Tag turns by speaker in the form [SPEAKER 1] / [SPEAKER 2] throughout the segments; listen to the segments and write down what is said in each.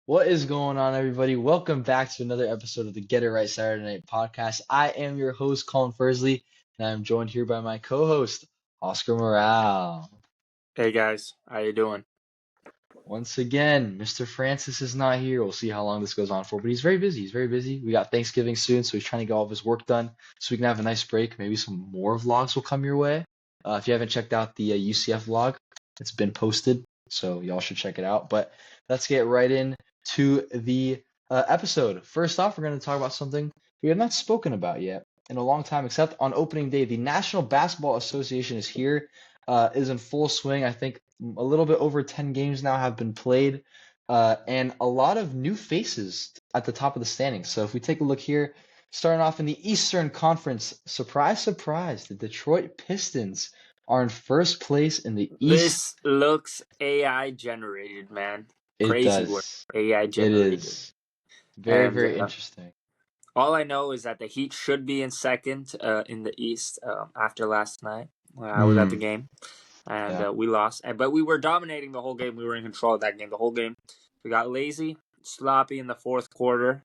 [SPEAKER 1] What is going on, everybody? Welcome back to another episode of the Get It Right Saturday Night Podcast. I am your host, Colin Fursley, and I'm joined here by my co-host, Oscar Morale.
[SPEAKER 2] Hey guys, how you doing?
[SPEAKER 1] Once again, Mr. Francis is not here. We'll see how long this goes on for, but he's very busy. He's very busy. We got Thanksgiving soon, so he's trying to get all of his work done so we can have a nice break. Maybe some more vlogs will come your way. If you haven't checked out the UCF vlog, it's been posted, so y'all should check it out. But let's get right in to the episode. First off, we're going to talk about something we have not spoken about yet in a long time, except on opening day. The National Basketball Association is here, is in full swing. I think a little bit over 10 games now have been played, and a lot of new faces at the top of the standings. So if we take a look here, starting off in the Eastern Conference, surprise, surprise, the Detroit Pistons are in first place in the East.
[SPEAKER 2] This looks AI generated, man.
[SPEAKER 1] It
[SPEAKER 2] Crazy word.
[SPEAKER 1] does.
[SPEAKER 2] AI
[SPEAKER 1] It
[SPEAKER 2] generated.
[SPEAKER 1] is. Very,
[SPEAKER 2] And
[SPEAKER 1] very interesting.
[SPEAKER 2] all I know is that the Heat should be in second in the East after last night. I was at the game, and we lost. But we were dominating the whole game. We were in control of that game the whole game. We got lazy, sloppy in the fourth quarter,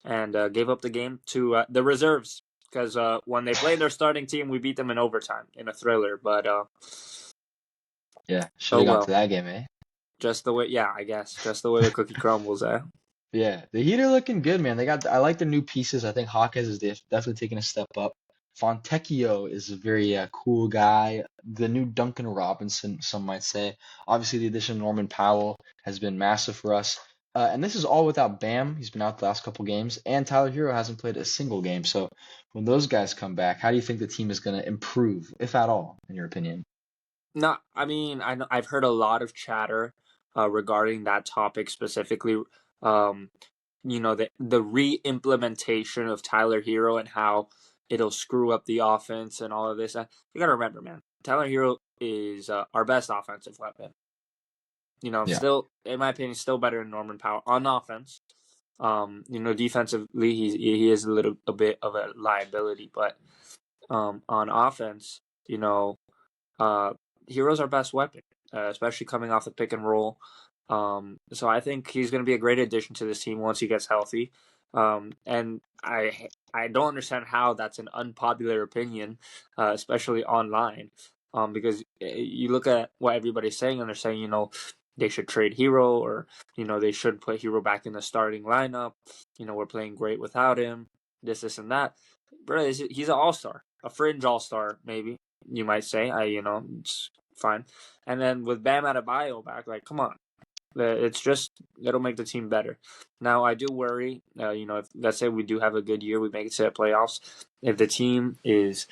[SPEAKER 2] and gave up the game to the reserves. Because when they played their starting team, we beat them in overtime in a thriller. But
[SPEAKER 1] yeah, should have gone to that game, eh?
[SPEAKER 2] Just the way, I guess. Just the way the cookie crumbles, eh?
[SPEAKER 1] Yeah, the Heat are looking good, man. I like their new pieces. I think Hawkins is definitely taking a step up. Fontecchio is a very cool guy. The new Duncan Robinson, some might say. Obviously, the addition of Norman Powell has been massive for us. And this is all without Bam. He's been out the last couple games. And Tyler Hero hasn't played a single game. So when those guys come back, how do you think the team is going to improve, if at all, in your opinion?
[SPEAKER 2] No, I mean, I've heard a lot of chatter regarding that topic specifically. The re-implementation of Tyler Hero and how it'll screw up the offense and all of this. You got to remember, man, Tyler Hero is our best offensive weapon. Still, in my opinion, still better than Norman Powell on offense. Defensively, he is a little bit of a liability, but on offense, Hero's our best weapon, especially coming off the pick and roll. So I think he's going to be a great addition to this team once he gets healthy. And I don't understand how that's an unpopular opinion, especially online, because you look at what everybody's saying and they're saying, they should trade Hero or, they should put Hero back in the starting lineup. We're playing great without him, this, and that. Bro, he's an all-star, a fringe all-star, maybe, you might say. It's fine. And then with Bam Adebayo back, like, come on. It'll make the team better. Now, I do worry, if let's say we do have a good year, we make it to the playoffs. If the team is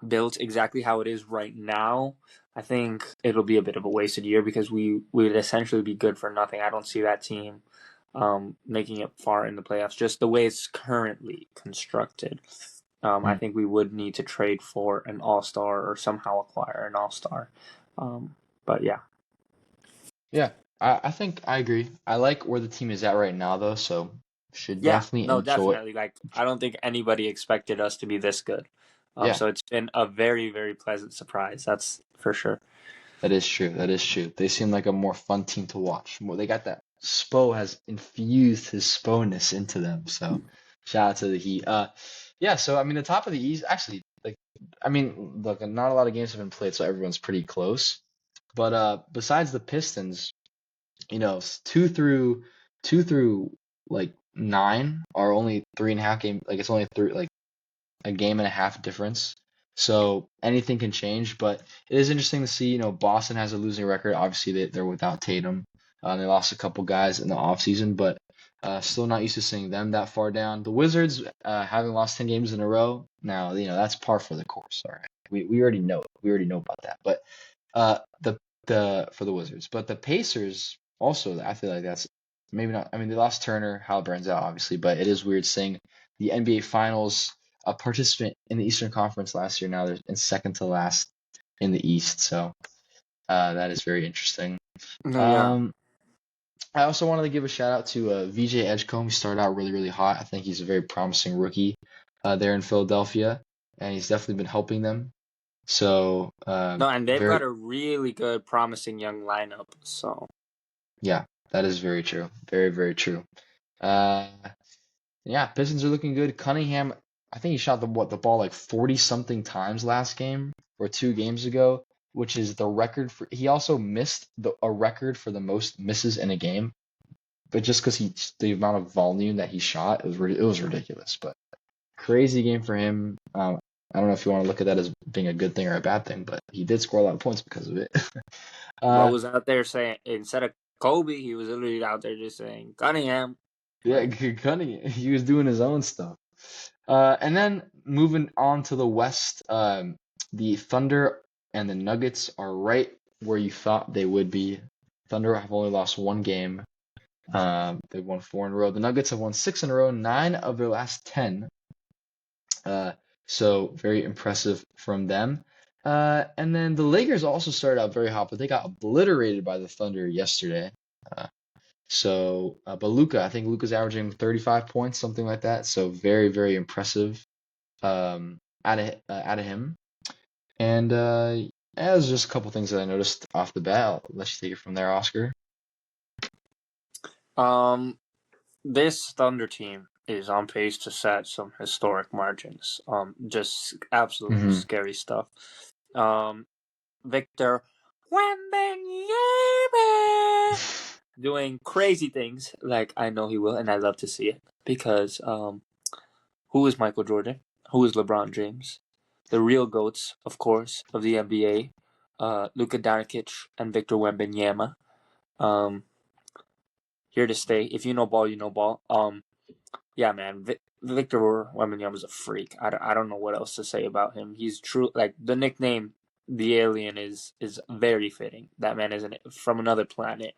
[SPEAKER 2] built exactly how it is right now, I think it'll be a bit of a wasted year because we would essentially be good for nothing. I don't see that team making it far in the playoffs, just the way it's currently constructed. I think we would need to trade for an all-star or somehow acquire an all-star. But yeah.
[SPEAKER 1] Yeah, I think I agree. I like where the team is at right now, though, so should definitely enjoy.
[SPEAKER 2] Definitely. Like, I don't think anybody expected us to be this good. So it's been a very, very pleasant surprise. That's for sure.
[SPEAKER 1] That is true. That is true. They seem like a more fun team to watch. They got that. Spo has infused his Spo-ness into them. So shout out to the Heat. Yeah. So I mean, the top of the East actually, look, not a lot of games have been played, so everyone's pretty close. But besides the Pistons, 2 through like 9 are only 3.5 games. Like it's only a game and a half difference. So anything can change, but it is interesting to see, Boston has a losing record. Obviously, they're without Tatum. They lost a couple guys in the offseason, but still not used to seeing them that far down. The Wizards, having lost 10 games in a row, now, that's par for the course. All right. We already know. We already know about that. But for the Wizards. But the Pacers, also, I feel like that's maybe not. I mean, they lost Turner, Halliburton's out, obviously, but it is weird seeing the NBA Finals, a participant in the Eastern Conference last year. Now they're in second to last in the East, so that is very interesting. I also wanted to give a shout out to VJ Edgecombe. He started out really, really hot. I think he's a very promising rookie there in Philadelphia, and he's definitely been helping them. So
[SPEAKER 2] and they've got a really good, promising young lineup. So
[SPEAKER 1] yeah, That is very true. Very, very true. Uh, yeah, Pistons are looking good. Cunningham, I think he shot the ball like 40 something times last game or 2 games ago, which is the record for. He also missed a record for the most misses in a game, but just because the amount of volume that he shot, it was ridiculous. But crazy game for him. I don't know if you want to look at that as being a good thing or a bad thing, but he did score a lot of points because of it.
[SPEAKER 2] Bro
[SPEAKER 1] uh,
[SPEAKER 2] was out there saying, instead of Kobe, he was literally out there just saying Cunningham.
[SPEAKER 1] yeah,
[SPEAKER 2] Like,
[SPEAKER 1] Cunningham, he was doing his own stuff. And then moving on to the West, the Thunder and the Nuggets are right where you thought they would be. Thunder have only lost 1 game. They've won 4 in a row. The Nuggets have won 6 in a row, 9 of their last 10. Uh, so very impressive from them. And then the Lakers also started out very hot, but they got obliterated by the Thunder yesterday. Uh, but Luka, I think Luka's averaging 35 points, something like that. So very, very impressive out of him. And there's just a couple things that I noticed off the bat. I'll let you take it from there, Oscar.
[SPEAKER 2] this Thunder team is on pace to set some historic margins. Just absolutely
[SPEAKER 1] Mm-hmm.
[SPEAKER 2] scary stuff. Victor Wembanyama doing crazy things like I know he will, and I love to see it because who is Michael Jordan? Who is LeBron James? The real goats, of course, of the NBA, Luka Doncic and Victor Wembanyama. Here to stay. If you know ball, you know ball. Yeah, man. Victor Wembanyama is a freak. I don't know what else to say about him. He's true. Like the nickname, the alien, is very fitting. That man is from another planet.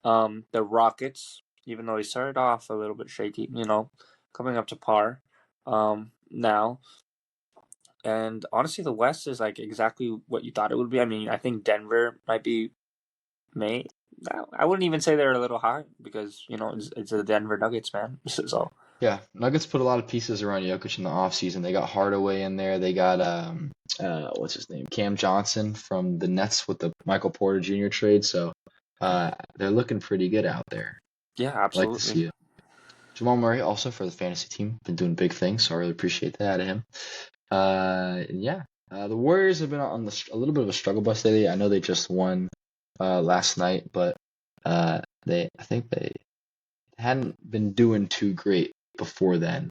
[SPEAKER 2] The Rockets, even though he started off a little bit shaky, coming up to par. Now, and honestly, the West is like exactly what you thought it would be. I mean, I think Denver might be May. I wouldn't even say they're a little high because it's the Denver Nuggets, man. So
[SPEAKER 1] Yeah, Nuggets put a lot of pieces around Jokic in the offseason. They got Hardaway in there. They got what's his name? Cam Johnson from the Nets with the Michael Porter Jr. trade. So they're looking pretty good out there.
[SPEAKER 2] yeah,
[SPEAKER 1] I like to
[SPEAKER 2] absolutely.
[SPEAKER 1] see it. Jamal Murray also for the fantasy team been doing big things, so I really appreciate that out of him. The Warriors have been on a little bit of a struggle bus lately. I know they just won last night, but I think they hadn't been doing too great before then.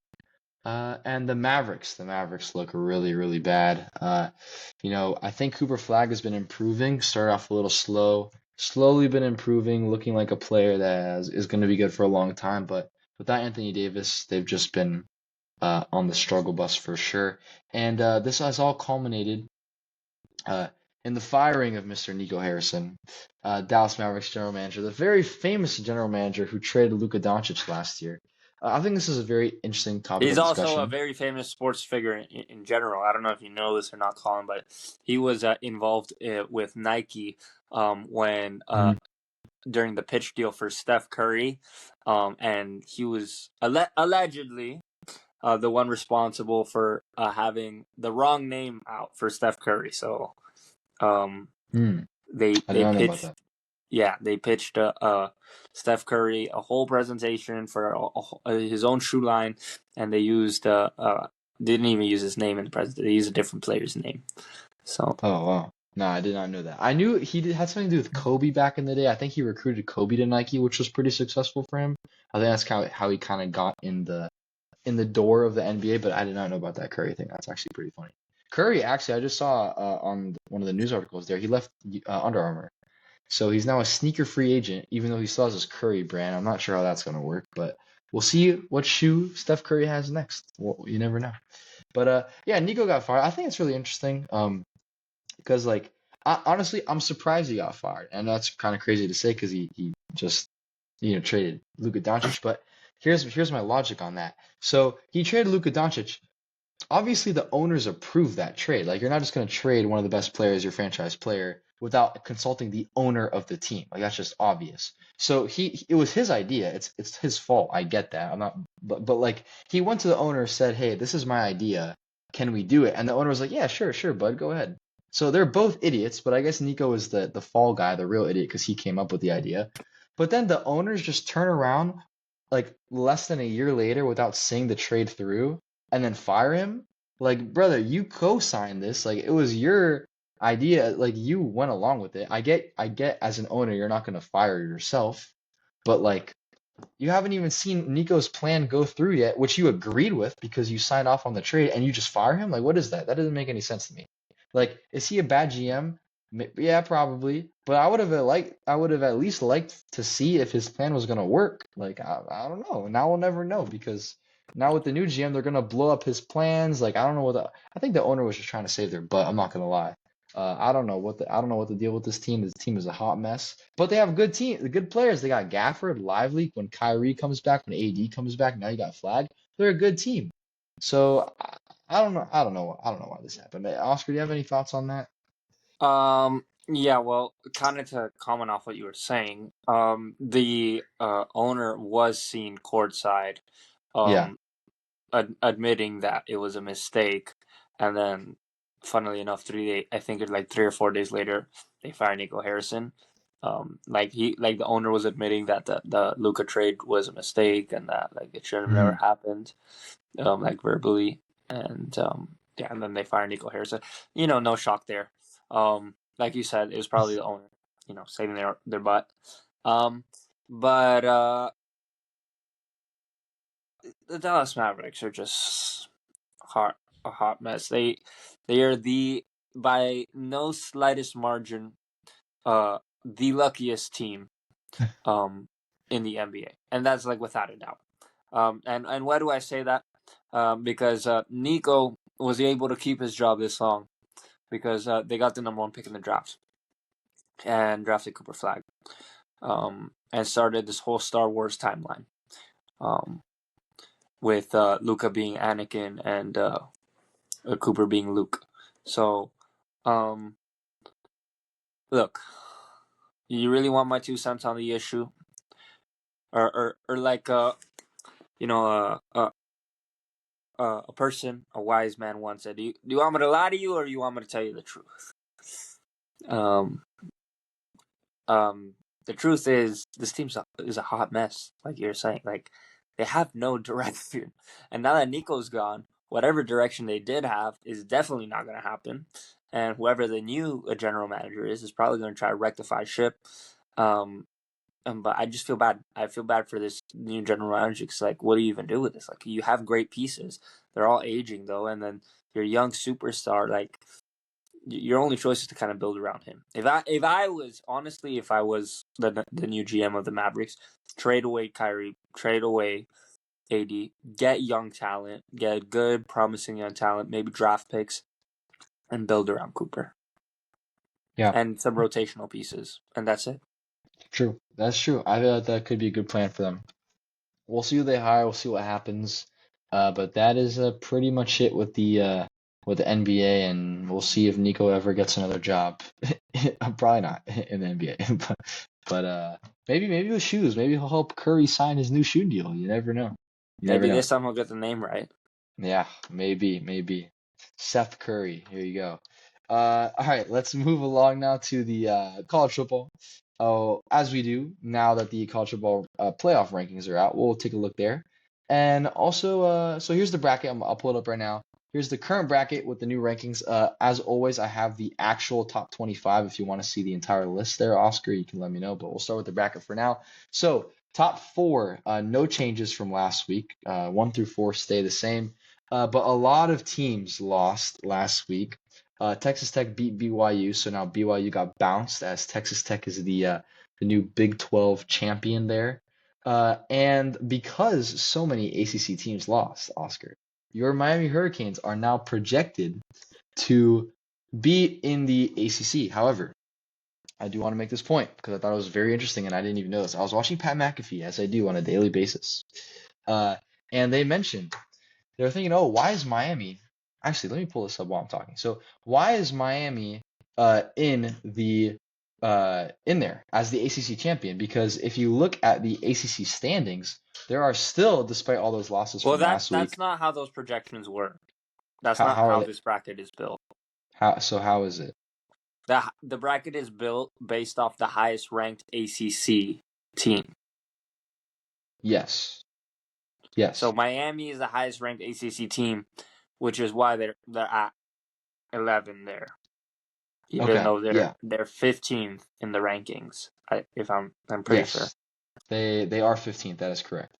[SPEAKER 1] And the Mavericks look really, really bad. I think Cooper Flag has been improving. Started off a little slow, slowly been improving, looking like a player that is going to be good for a long time. But without Anthony Davis, they've just been on the struggle bus for sure. And this has all culminated uh, in the firing of Mr. Nico Harrison, Dallas Mavericks general manager, the very famous general manager who traded Luka Doncic last year. I think this is a very interesting topic
[SPEAKER 2] He's
[SPEAKER 1] of
[SPEAKER 2] also a
[SPEAKER 1] discussion.
[SPEAKER 2] very famous sports figure in general. I don't know if you know this or not, Colin, but he was involved with Nike when
[SPEAKER 1] Mhm.
[SPEAKER 2] during the pitch deal for Steph Curry, and he was allegedly the one responsible for having the wrong name out for Steph Curry. So they
[SPEAKER 1] I did
[SPEAKER 2] they
[SPEAKER 1] not know about
[SPEAKER 2] pitched
[SPEAKER 1] that.
[SPEAKER 2] yeah, they pitched Steph Curry a whole presentation for his own shoe line, and they used didn't even use his name in the presentation. They used a different player's name. So
[SPEAKER 1] Oh, wow. No, I did not know that. I knew had something to do with Kobe back in the day. I think he recruited Kobe to Nike, which was pretty successful for him. I think that's how he kind of got in the door of the NBA, but I did not know about that Curry thing. That's actually pretty funny. Curry, actually, I just saw on one of the news articles there, he left Under Armour. So he's now a sneaker free agent, even though he still has his Curry brand. I'm not sure how that's going to work, but we'll see what shoe Steph Curry has next. Well, you never know. But yeah, Nico got fired. I think it's really interesting. Because honestly, I'm surprised he got fired, and that's kind of crazy to say because he just traded Luka Doncic. But here's my logic on that. So he traded Luka Doncic. Obviously, the owners approved that trade. Like you're not just going to trade one of the best players, your franchise player, without consulting the owner of the team. Like that's just obvious. So it was his idea. It's his fault. I get that. I'm not, but like he went to the owner, said, "Hey, this is my idea. Can we do it?" And the owner was like, "Yeah, sure, bud, go ahead." So they're both idiots, but I guess Nico is the fall guy, the real idiot, because he came up with the idea. But then the owners just turn around like less than a year later without seeing the trade through and then fire him. Like, brother, you co-signed this. Like, it was your idea. Like, you went along with it. I get as an owner, you're not gonna fire yourself, but like, you haven't even seen Nico's plan go through yet, which you agreed with because you signed off on the trade and you just fire him? Like, what is that? That doesn't make any sense to me. Like, is he a bad GM? Yeah, probably. But I would have at least liked to see if his plan was gonna work. Like, I don't know. Now we'll never know because now with the new GM, they're gonna blow up his plans. Like, I don't know I think the owner was just trying to save their butt. I'm not gonna lie. I don't know what the deal with this team. This team is a hot mess, but they have good players. They got Gafford, Lively. When Kyrie comes back, when AD comes back, now you got Flag. They're a good team. So I don't know. I don't know why this happened. Oscar, do you have any thoughts on that?
[SPEAKER 2] Yeah, well, kind of to comment off what you were saying, the owner was seen courtside,
[SPEAKER 1] Yeah.
[SPEAKER 2] um, admitting that it was a mistake, and then, funnily enough, I think it's like 3 or 4 days later, they fired Nico Harrison. Like the owner was admitting that the Luka trade was a mistake and that like it should have never
[SPEAKER 1] Mhm.
[SPEAKER 2] happened, like verbally, and yeah, and then they fired Nico Harrison. No shock there. Like you said, it was probably the owner, saving their butt. But the Dallas Mavericks are just a hot mess. They are by no slightest margin the luckiest team in the NBA, and that's like without a doubt. And why do I say that? Because Nico was able to keep his job this long because they got the #1 pick in the draft and drafted Cooper Flag, and started this whole Star Wars timeline, um, with Luka being Anakin and Cooper being Luke. So, look, you really want my 2 cents on the issue, or like you know a person, a wise man once said, do you want me to lie to you or you want me to tell you the truth? Um, the truth is this team is a hot mess, like you're saying. Like they have no direction, and now that Nico's gone, whatever direction they did have is definitely not going to happen. And whoever the new general manager is probably going to try to rectify ship. Um, but I just feel bad. I feel bad for this new general manager because, like, what do you even do with this? Like, you have great pieces. They're all aging, though. And then your young superstar, like, your only choice is to kind of build around him. If I was the new GM of the Mavericks, trade away Kyrie, trade away AD, get young talent, get good, promising young talent, maybe draft picks, and build around Cooper
[SPEAKER 1] Yeah.
[SPEAKER 2] and some rotational pieces, and that's it.
[SPEAKER 1] True. That's true. I feel like that could be a good plan for them. We'll see who they hire. We'll see what happens. But that is pretty much it with the NBA, and we'll see if Nico ever gets another job. Probably not in the NBA, but maybe with shoes. Maybe he'll help Curry sign his new shoe deal. You never know. You never
[SPEAKER 2] Maybe
[SPEAKER 1] know.
[SPEAKER 2] this time he'll get the name right.
[SPEAKER 1] Yeah, maybe. Seth Curry. Here you go. All right, let's move along now to the college football. Oh, as we do now that the college football playoff rankings are out, we'll take a look there. And also, so here's the bracket. I'll pull it up right now. Here's the current bracket with the new rankings. As always, I have the actual top 25. If you want to see the entire list there, Oscar, you can let me know. But we'll start with the bracket for now. So top four, no changes from last week. 1 through 4 stay the same. But a lot of teams lost last week. Texas Tech beat BYU, so now BYU got bounced as Texas Tech is the new Big 12 champion there. And because so many ACC teams lost, Oscar, your Miami Hurricanes are now projected to be in the ACC. However, I do want to make this point because I thought it was very interesting and I didn't even know this. I was watching Pat McAfee, as I do on a daily basis, uh, and they mentioned they're thinking, oh, why is Miami? Actually, let me pull this up while I'm talking. So, why is Miami in there as the ACC champion? Because if you look at the ACC standings, there are still, despite all those losses
[SPEAKER 2] Well,
[SPEAKER 1] from last
[SPEAKER 2] that's
[SPEAKER 1] week,
[SPEAKER 2] not how those projections work. That's not
[SPEAKER 1] how are
[SPEAKER 2] how
[SPEAKER 1] they?
[SPEAKER 2] this bracket is built.
[SPEAKER 1] How is it?
[SPEAKER 2] The bracket is built based off the highest ranked ACC. team.
[SPEAKER 1] Yes. Yes.
[SPEAKER 2] So Miami is the highest ranked ACC team, which is why they're at 11 there, even though they're 15th in the rankings. I'm pretty sure.
[SPEAKER 1] They are 15th. That is correct.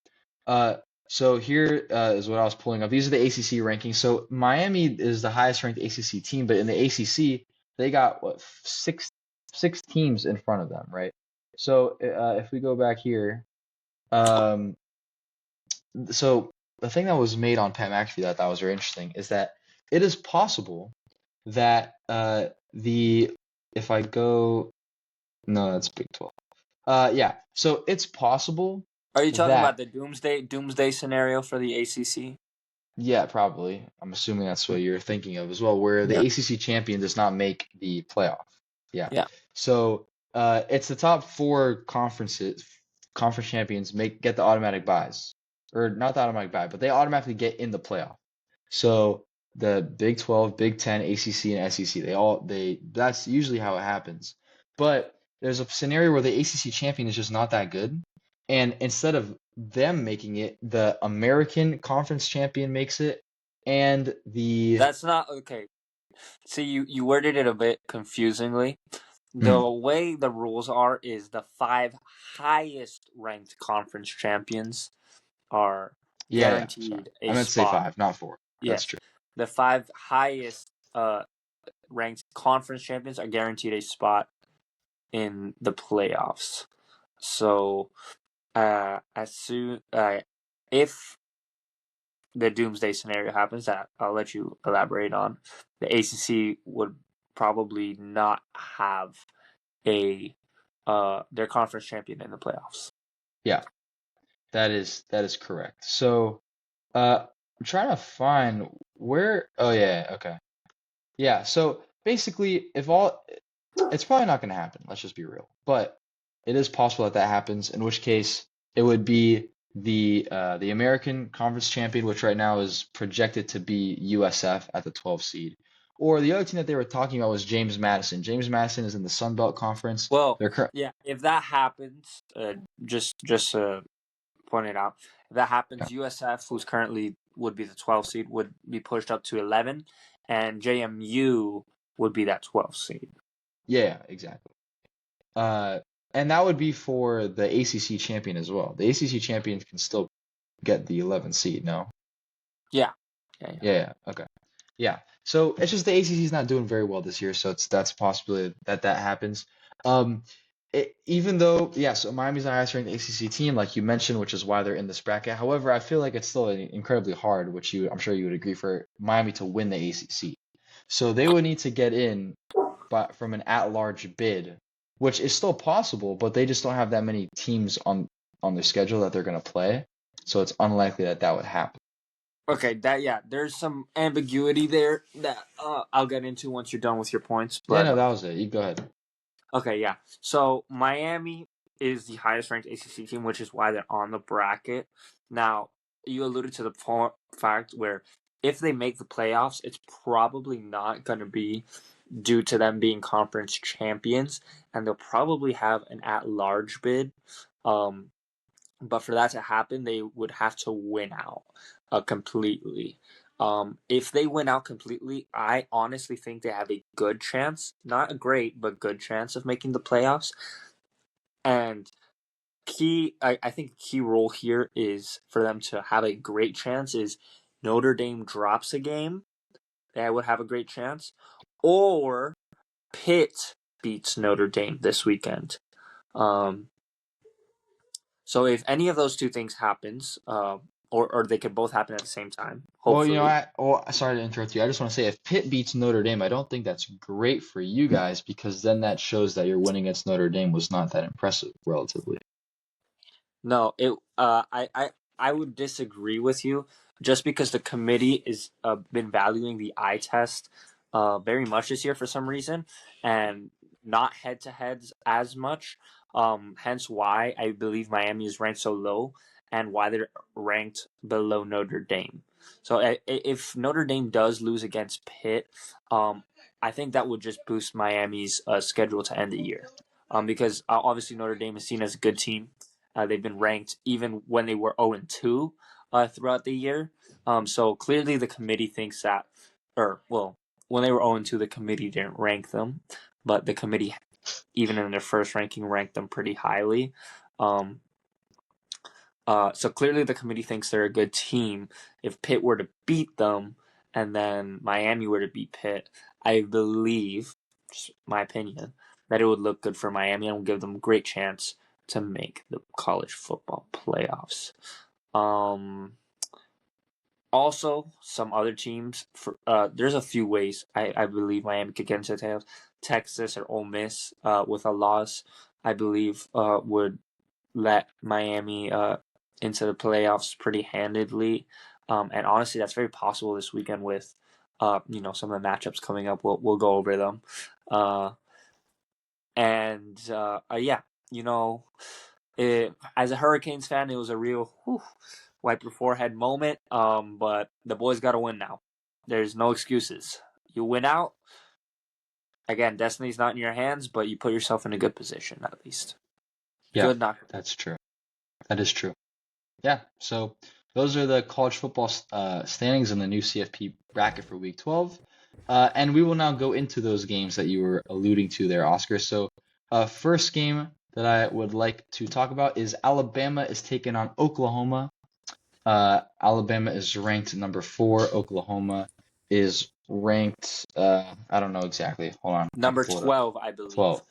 [SPEAKER 1] So here is what I was pulling up. These are the ACC rankings. So Miami is the highest ranked ACC team, but in the ACC they got six teams in front of them, right? So if we go back here, so the thing that was made on Pat McAfee that I thought was very interesting is that it is possible that if I go, no, that's Big 12. Yeah. So it's possible.
[SPEAKER 2] Are you talking
[SPEAKER 1] that
[SPEAKER 2] about the doomsday scenario for the ACC?
[SPEAKER 1] Yeah, probably. I'm assuming that's what you're thinking of as well, where the
[SPEAKER 2] Yeah.
[SPEAKER 1] ACC champion does not make the playoff. Yeah.
[SPEAKER 2] Yeah.
[SPEAKER 1] So it's the top four conference champions get the automatic buys, or not the automatic buy, but they automatically get in the playoff. So the Big 12, Big 10, ACC, and SEC, that's usually how it happens. But there's a scenario where the ACC champion is just not that good, and instead of them making it, the American Conference champion makes it, and
[SPEAKER 2] That's not okay. See, you worded it a bit confusingly. The way the rules are is the 5 highest ranked conference champions are guaranteed a
[SPEAKER 1] I meant to say
[SPEAKER 2] spot.
[SPEAKER 1] 5, not 4.
[SPEAKER 2] Yes.
[SPEAKER 1] That's true.
[SPEAKER 2] The 5 highest ranked conference champions are guaranteed a spot in the playoffs. So, if the doomsday scenario happens, that I'll let you elaborate on, the ACC would probably not have their conference champion in the playoffs.
[SPEAKER 1] Yeah, that is correct. So, I'm trying to find where. Oh yeah, okay. Yeah, so basically, it's probably not going to happen. Let's just be real. But it is possible that happens. In which case, it would be the American Conference champion, which right now is projected to be USF at the 12 seed. Or the other team that they were talking about was James Madison. James Madison is in the Sun Belt Conference.
[SPEAKER 2] Well, yeah, if that happens, just point it out. If that happens, USF, who's currently would be the 12 seed, would be pushed up to 11, and JMU would be that 12 seed.
[SPEAKER 1] Yeah, exactly. And that would be for the ACC champion as well. The ACC champion can still get the 11th seed, no?
[SPEAKER 2] Yeah.
[SPEAKER 1] Okay. Yeah. So it's just the ACC is not doing very well this year, so that's a possibility that happens. Even though, so Miami's the highest ranked ACC team, like you mentioned, which is why they're in this bracket. However, I feel like it's still incredibly hard, which I'm sure you would agree, for Miami to win the ACC. So they would need to get in from an at-large bid, which is still possible, but they just don't have that many teams on their schedule that they're going to play. So it's unlikely that would happen.
[SPEAKER 2] Okay, there's some ambiguity there that I'll get into once you're done with your points. But,
[SPEAKER 1] that was it. You go ahead.
[SPEAKER 2] Okay, yeah. So Miami is the highest ranked ACC team, which is why they're on the bracket. Now, you alluded to the fact where if they make the playoffs, it's probably not going to be due to them being conference champions, and they'll probably have an at-large bid. But for that to happen, they would have to win out completely. If they win out completely, I honestly think they have a good chance, not a great, but good chance of making the playoffs. And I think key role here is for them to have a great chance is Notre Dame drops a game, they would have a great chance, or Pitt beats Notre Dame this weekend. So if any of those two things happens, or they could both happen at the same time, hopefully.
[SPEAKER 1] Well, sorry to interrupt you. I just want to say, if Pitt beats Notre Dame, I don't think that's great for you guys, because then that shows that your win against Notre Dame was not that impressive, relatively.
[SPEAKER 2] No, I would disagree with you, just because the committee is been valuing the eye test very much this year for some reason, and not head-to-heads as much. Hence why I believe Miami is ranked so low, and why they're ranked below Notre Dame. So if Notre Dame does lose against Pitt, I think that would just boost Miami's schedule to end the year. Because obviously Notre Dame is seen as a good team. They've been ranked even when they were 0-2 throughout the year. So clearly the committee thinks that, when they were 0-2, the committee didn't rank them, but the committee, even in their first ranking, ranked them pretty highly. So clearly the committee thinks they're a good team. If Pitt were to beat them and then Miami were to beat Pitt, I believe, just my opinion, that it would look good for Miami and will give them a great chance to make the college football playoffs. Also, some other teams, there's a few ways I believe Miami could get into the playoffs. Texas or Ole Miss with a loss, I believe, would let Miami into the playoffs pretty handedly. And honestly, that's very possible this weekend with some of the matchups coming up. We'll go over them. As a Hurricanes fan, it was a real wipe your forehead moment. But the boys got to win now. There's no excuses. You win out. Again, destiny's not in your hands, but you put yourself in a good position at least.
[SPEAKER 1] Yeah,
[SPEAKER 2] good knock.
[SPEAKER 1] That's true. That is true. Yeah, so those are the college football standings in the new CFP bracket for Week 12. And we will now go into those games that you were alluding to there, Oscar. So first game that I would like to talk about is Alabama is taking on Oklahoma. Alabama is ranked number 4. Oklahoma is ranked, I don't know exactly. Hold on.
[SPEAKER 2] Number 12, I believe.
[SPEAKER 1] 12.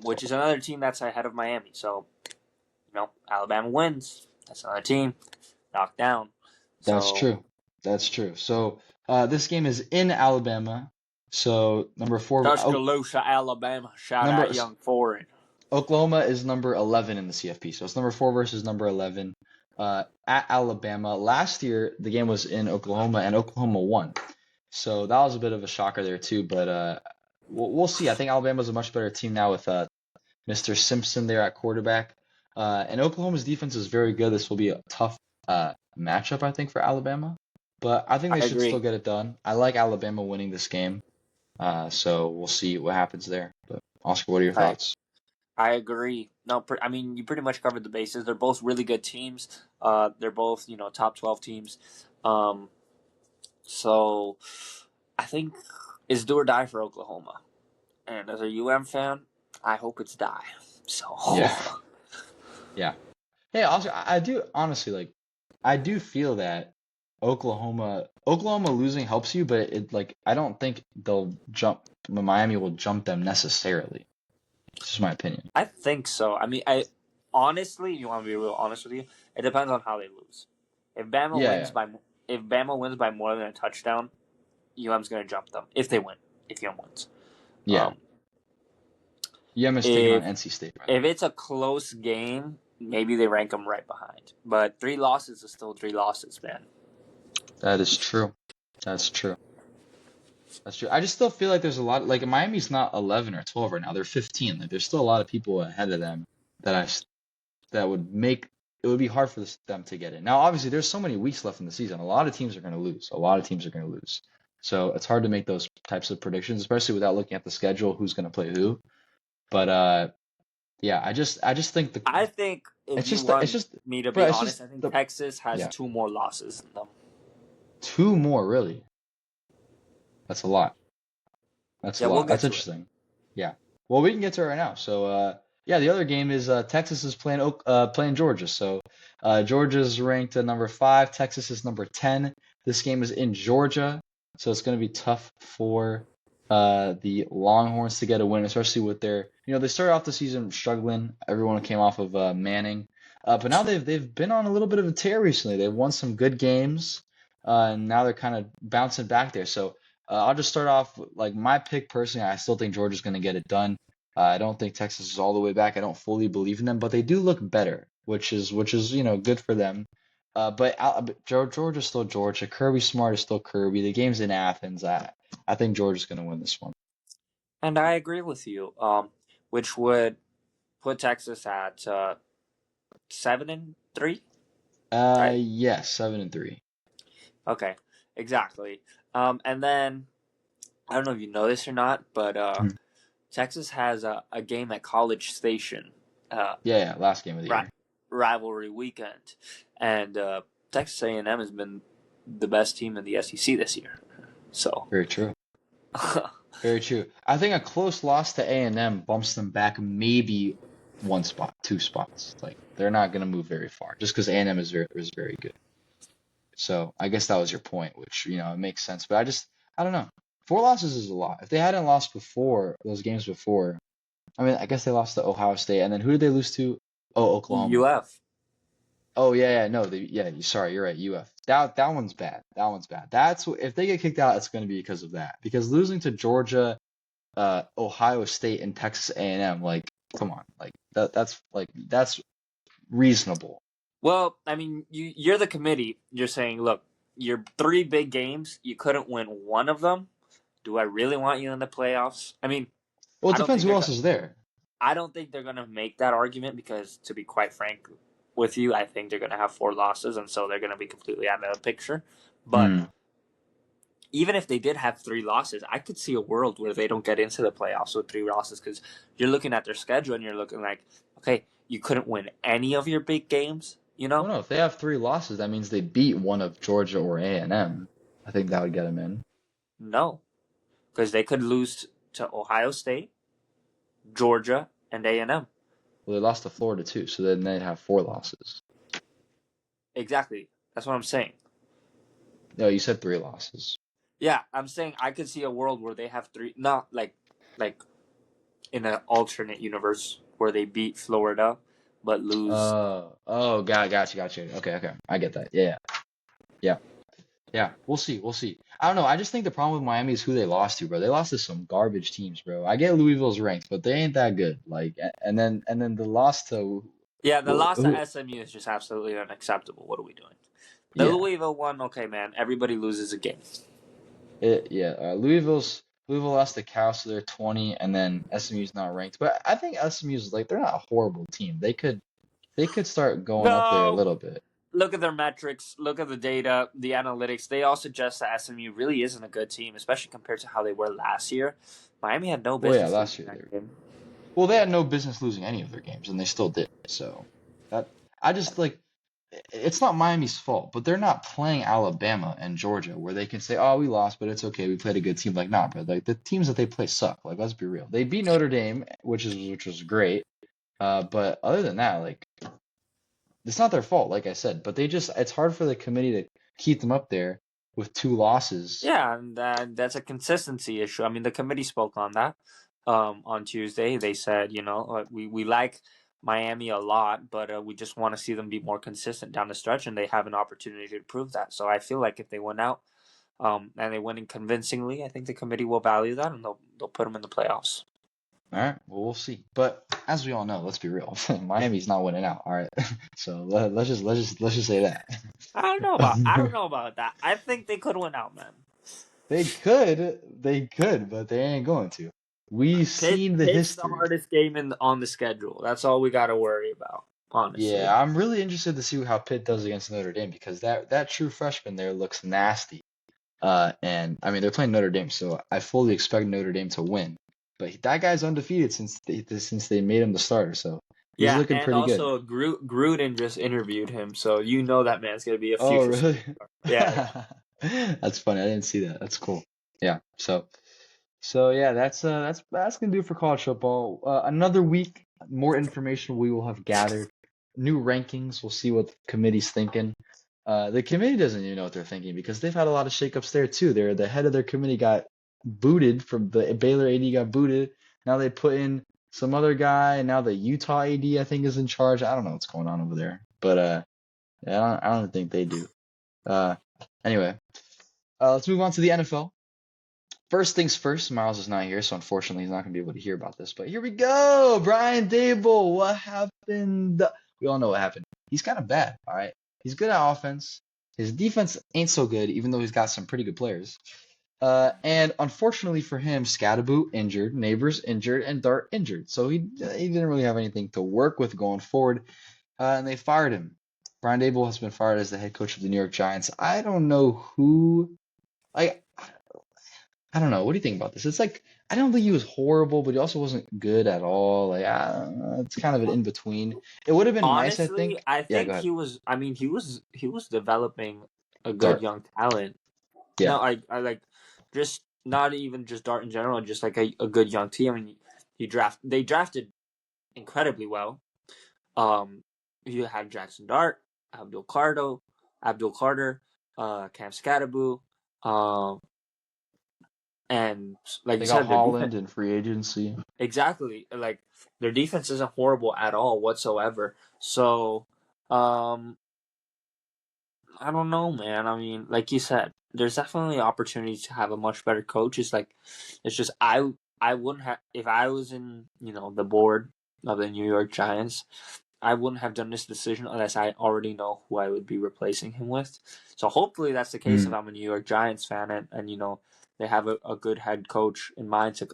[SPEAKER 2] Which is another team that's ahead of Miami. So, Alabama wins. That's another team knocked down.
[SPEAKER 1] That's true. So this game is in Alabama. So number 4.
[SPEAKER 2] Tuscaloosa, Alabama. Shout out Young Foreign.
[SPEAKER 1] Oklahoma is number 11 in the CFP. So it's number 4 versus number 11 at Alabama. Last year, the game was in Oklahoma, and Oklahoma won. So that was a bit of a shocker there, too. But we'll see. I think Alabama's a much better team now with Mr. Simpson there at quarterback. And Oklahoma's defense is very good. This will be a tough matchup, I think, for Alabama. But I think they should still get it done. I like Alabama winning this game. So we'll see what happens there. But Oscar, what are your thoughts?
[SPEAKER 2] I agree. No, you pretty much covered the bases. They're both really good teams. They're both, top 12 teams. So I think it's do or die for Oklahoma. And as a fan, I hope it's die. So
[SPEAKER 1] yeah. Hey, Oscar, I do honestly I do feel that Oklahoma losing helps you, but I don't think Miami will jump them necessarily. This is my opinion.
[SPEAKER 2] I think so. I honestly, you want to be real honest with you, it depends on how they lose. If Bama wins by more than a touchdown, UM's going to jump them if they win. If UM wins.
[SPEAKER 1] Yeah. UM is taking on NC State.
[SPEAKER 2] If it's a close game, maybe they rank them right behind. But 3 losses is still 3 losses, man.
[SPEAKER 1] That is true. That's true. I just still feel like there's a lot. Miami's not 11 or 12 right now. They're 15. There's still a lot of people ahead of them that would make it would be hard for them to get in. Now, obviously, there's so many weeks left in the season. A lot of teams are going to lose. So it's hard to make those types of predictions, especially without looking at the schedule, who's going to play who. But I just think
[SPEAKER 2] I think Texas has 2 more losses than them.
[SPEAKER 1] 2 more, really? That's a lot. That's a lot. That's interesting. Yeah. Well, we can get to it right now. So, the other game is Texas is playing Georgia. So, Georgia's ranked at number 5. Texas is number 10. This game is in Georgia, so it's going to be tough for the Longhorns to get a win, especially with their, they started off the season struggling. Everyone came off of Manning, but now they've been on a little bit of a tear recently. They've won some good games, and now they're kind of bouncing back there. So. I'll just start off with, my pick personally. I still think Georgia's going to get it done. I don't think Texas is all the way back. I don't fully believe in them, but they do look better, which is good for them. But Georgia's still Georgia. Kirby Smart is still Kirby. The game's in Athens. I think Georgia's going to win this one.
[SPEAKER 2] And I agree with you. Which would put Texas at 7-3.
[SPEAKER 1] Right? Yes, 7-3.
[SPEAKER 2] Okay, exactly. And then, I don't know if you know this or not, but Texas has a game at College Station.
[SPEAKER 1] Last game of the year.
[SPEAKER 2] rivalry weekend, and Texas A&M has been the best team in the SEC this year. So
[SPEAKER 1] Very true. Very true. I think a close loss to A&M bumps them back maybe one spot, two spots. Like they're not gonna move very far just because A&M is very good. So I guess that was your point, which it makes sense. But I don't know. Four losses is a lot. If they hadn't lost before those games before, I mean, I guess they lost to Ohio State, and then who did they lose to? Oh, Oklahoma.
[SPEAKER 2] UF.
[SPEAKER 1] Oh yeah, no, sorry, you're right. UF. That one's bad. That one's bad. If they get kicked out, it's going to be because of that. Because losing to Georgia, Ohio State, and Texas A&M, like, come on, like that's reasonable.
[SPEAKER 2] Well, I mean, you're the committee. You're saying, look, your 3 big games, you couldn't win one of them. Do I really want you in the playoffs? I mean,
[SPEAKER 1] Well, it depends who else is there.
[SPEAKER 2] I don't think they're going to make that argument because, to be quite frank with you, I think they're going to have 4 losses, and so they're going to be completely out of the picture. But even if they did have 3 losses, I could see a world where they don't get into the playoffs with 3 losses because you're looking at their schedule and you're looking like, okay, you couldn't win any of your big games,
[SPEAKER 1] Well, no, if they have 3 losses, that means they beat one of Georgia or A&M. I think that would get them in.
[SPEAKER 2] No, because they could lose to Ohio State, Georgia, and A&M.
[SPEAKER 1] Well, they lost to Florida too, so then they'd have 4 losses.
[SPEAKER 2] Exactly. That's what I'm saying.
[SPEAKER 1] No, you said 3 losses.
[SPEAKER 2] Yeah, I'm saying I could see a world where they have 3, not like in an alternate universe where they beat Florida but lose.
[SPEAKER 1] Gotcha. Okay, I get that. Yeah. We'll see. I don't know. I just think the problem with Miami is who they lost to, bro. They lost to some garbage teams, bro. I get Louisville's ranked, but they ain't that good. Like, and then the loss to
[SPEAKER 2] the loss to SMU is just absolutely unacceptable. What are we doing? The Louisville one, okay, man. Everybody loses a game.
[SPEAKER 1] Louisville lost to Cal, so they're 20, and then SMU's not ranked. But I think SMU's they're not a horrible team. They could start going up there a little bit.
[SPEAKER 2] Look at their metrics. Look at the data, the analytics. They all suggest that SMU really isn't a good team, especially compared to how they were last year. Miami had no business.
[SPEAKER 1] Last year they had no business losing any of their games, and they still did. So it's not Miami's fault, but they're not playing Alabama and Georgia where they can say, "Oh, we lost, but it's okay. We played a good team." Like, nah, bro. Like the teams that they play suck. Like, let's be real. They beat Notre Dame, which was great. But other than that, like, it's not their fault, like I said. But it's hard for the committee to keep them up there with 2 losses.
[SPEAKER 2] Yeah, and that's a consistency issue. I mean, the committee spoke on that on Tuesday. They said, we like Miami a lot, but we just want to see them be more consistent down the stretch, and they have an opportunity to prove that. So I feel like if they win out and they win in convincingly, I think the committee will value that, and they'll put them in the playoffs.
[SPEAKER 1] All right, well, we'll see. But as we all know, let's be real, Miami's not winning out. All right, so let's just say that.
[SPEAKER 2] I don't know about that. I think they could win out, man.
[SPEAKER 1] They could, but they ain't going to. We've seen the history.
[SPEAKER 2] It's the hardest game on the schedule. That's all we got to worry about, honestly.
[SPEAKER 1] Yeah, I'm really interested to see how Pitt does against Notre Dame because that true freshman there looks nasty. And I mean they're playing Notre Dame, so I fully expect Notre Dame to win. But that guy's undefeated since they made him the starter, so he's looking pretty good.
[SPEAKER 2] And also Gruden just interviewed him, so that man's gonna be a future.
[SPEAKER 1] Oh, really?
[SPEAKER 2] Yeah.
[SPEAKER 1] That's funny. I didn't see that. That's cool. Yeah. So yeah, that's gonna do it for college football. Another week, more information we will have gathered. New rankings. We'll see what the committee's thinking. The committee doesn't even know what they're thinking because they've had a lot of shakeups there too. The head of their committee got booted from the Baylor AD got booted. Now they put in some other guy, and now the Utah AD I think is in charge. I don't know what's going on over there, but I don't think they do. Anyway, let's move on to the NFL. First things first, Miles is not here, so unfortunately he's not going to be able to hear about this. But here we go, Brian Daboll. What happened? We all know what happened. He's kind of bad, all right? He's good at offense. His defense ain't so good, even though he's got some pretty good players. And unfortunately for him, Scadaboo injured, Neighbors injured, and Dart injured. So he didn't really have anything to work with going forward, and they fired him. Brian Daboll has been fired as the head coach of the New York Giants. I don't know who. I don't know. What do you think about this? It's like I don't think he was horrible, but he also wasn't good at all. Like, it's kind of an in between. It would have been nice, I
[SPEAKER 2] Honestly,
[SPEAKER 1] think.
[SPEAKER 2] I
[SPEAKER 1] Yeah, go
[SPEAKER 2] think
[SPEAKER 1] ahead.
[SPEAKER 2] he was. I mean, he was developing a good
[SPEAKER 1] Dart.
[SPEAKER 2] young talent.
[SPEAKER 1] Yeah.
[SPEAKER 2] No, I like just not even just Dart in general, just like a good young team. I mean, they drafted incredibly well. Um, you had Jackson Dart, Abdul Carter, Cam Scatterboo, um, and like
[SPEAKER 1] They
[SPEAKER 2] you
[SPEAKER 1] got
[SPEAKER 2] said, their
[SPEAKER 1] Holland
[SPEAKER 2] defense
[SPEAKER 1] in free agency.
[SPEAKER 2] exactly like their defense isn't horrible at all whatsoever. So, um, I don't know, man. I mean, like you said, there's definitely opportunity to have a much better coach. It's just I wouldn't have if I was in the board of the New York Giants. I wouldn't have done this decision unless I already know who I would be replacing him with. So hopefully that's the case if
[SPEAKER 1] Mm.
[SPEAKER 2] I'm a New York Giants fan and they have a good head coach in mind to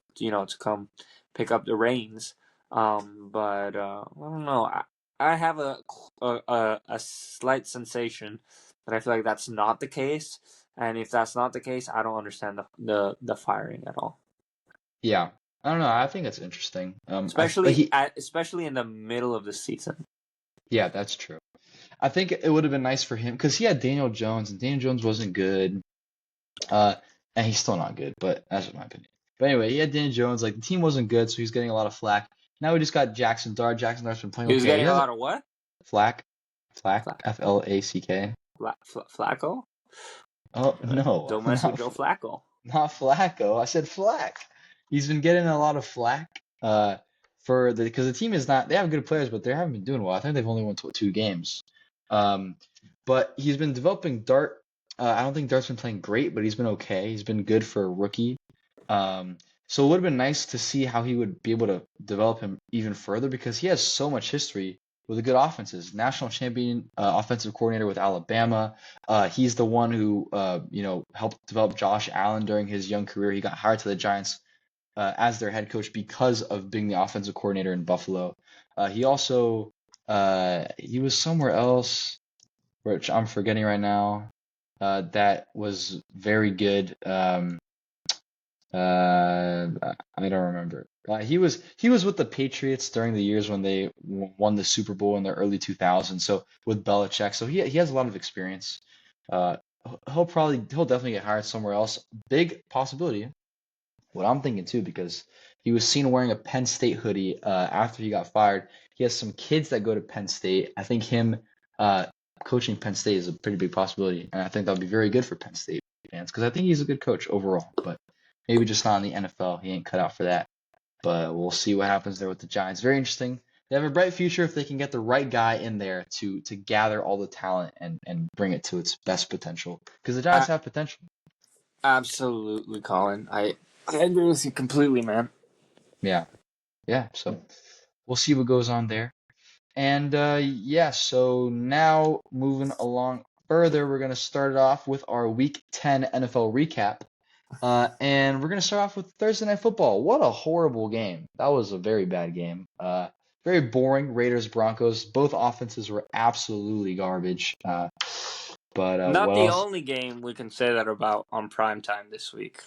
[SPEAKER 2] come pick up the reins. But I don't know. I have a slight sensation that I feel like that's not the case. And if that's not the case, I don't understand the firing at all.
[SPEAKER 1] Yeah. I don't know. I think it's interesting.
[SPEAKER 2] Especially in the middle of the season.
[SPEAKER 1] Yeah, that's true. I think it would have been nice for him because he had Daniel Jones, and Daniel Jones wasn't good. Uh, and he's still not good, but that's just my opinion. But anyway, he had Daniel Jones. Like the team wasn't good, so he's getting a lot of flack. Now we just got Jackson Dart. Jackson Dart's been playing
[SPEAKER 2] He was
[SPEAKER 1] okay. He
[SPEAKER 2] getting a
[SPEAKER 1] hasn't
[SPEAKER 2] lot of what?
[SPEAKER 1] flack, flack,
[SPEAKER 2] Fla-
[SPEAKER 1] Flack.
[SPEAKER 2] Flacco?
[SPEAKER 1] Oh no,
[SPEAKER 2] Don't mess with
[SPEAKER 1] not
[SPEAKER 2] Joe Flacco.
[SPEAKER 1] not Flacco. I said flack. He's been getting a lot of flack. For because the team is not. They have good players, but they haven't been doing well. I think they've only won two games. Um, but he's been developing Dart. I don't think Dart's been playing great, but he's been okay. He's been good for a rookie. Um, so it would have been nice to see how he would be able to develop him even further because he has so much history with the good offenses. National champion offensive coordinator with Alabama. He's the one who helped develop Josh Allen during his young career. He got hired to the Giants as their head coach because of being the offensive coordinator in Buffalo. He also he was somewhere else, which I'm forgetting right now. That was very good. I don't remember. He was with the Patriots during the years when they won the Super Bowl in the early 2000s. So with Belichick, so he has a lot of experience. Uh, he'll definitely get hired somewhere else. Big possibility. What I'm thinking too, because he was seen wearing a Penn State hoodie after he got fired. He has some kids that go to Penn State. I think him uh, coaching Penn State is a pretty big possibility, and I think that would be very good for Penn State fans because I think he's a good coach overall. But maybe just not in the NFL. He ain't cut out for that. But we'll see what happens there with the Giants. Very interesting. They have a bright future if they can get the right guy in there to gather all the talent and bring it to its best potential. Because the Giants
[SPEAKER 2] I,
[SPEAKER 1] have potential.
[SPEAKER 2] absolutely, Colin. I agree with you completely, man.
[SPEAKER 1] Yeah. Yeah. So we'll see what goes on there. And yeah, so now moving along further, we're going to start it off with our Week 10 NFL recap. And we're going to start off with Thursday Night Football. What a horrible game. That was a very bad game. Very boring. Raiders, Broncos. Both offenses were absolutely garbage. But
[SPEAKER 2] Not
[SPEAKER 1] what
[SPEAKER 2] the
[SPEAKER 1] else?
[SPEAKER 2] only game we can say that about on prime time this week.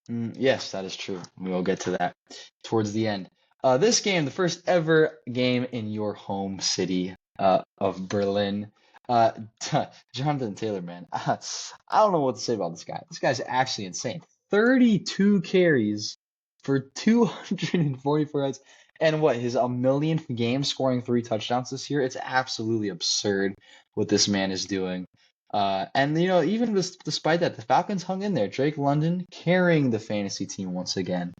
[SPEAKER 1] Yes, that is true. We will get to that towards the end. This game, the first ever game in your home city of Berlin. Uh, Jonathan Taylor, man, I don't know what to say about this guy. This guy's actually insane. 32 carries for 244 yards, and what, his a millionth game scoring 3 touchdowns this year? It's absolutely absurd what this man is doing. And even despite that, the Falcons hung in there. Drake London carrying the fantasy team once again,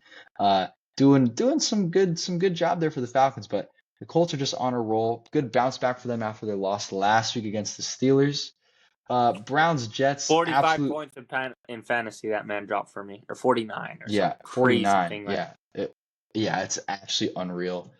[SPEAKER 1] doing some good job there for the Falcons. But the Colts are just on a roll. Good bounce back for them after their loss last week against the Steelers. Browns Jets
[SPEAKER 2] 45
[SPEAKER 1] absolute
[SPEAKER 2] points in fantasy that man dropped for me, or 49 or some
[SPEAKER 1] yeah
[SPEAKER 2] crazy
[SPEAKER 1] 49
[SPEAKER 2] thing like
[SPEAKER 1] yeah it's actually unreal.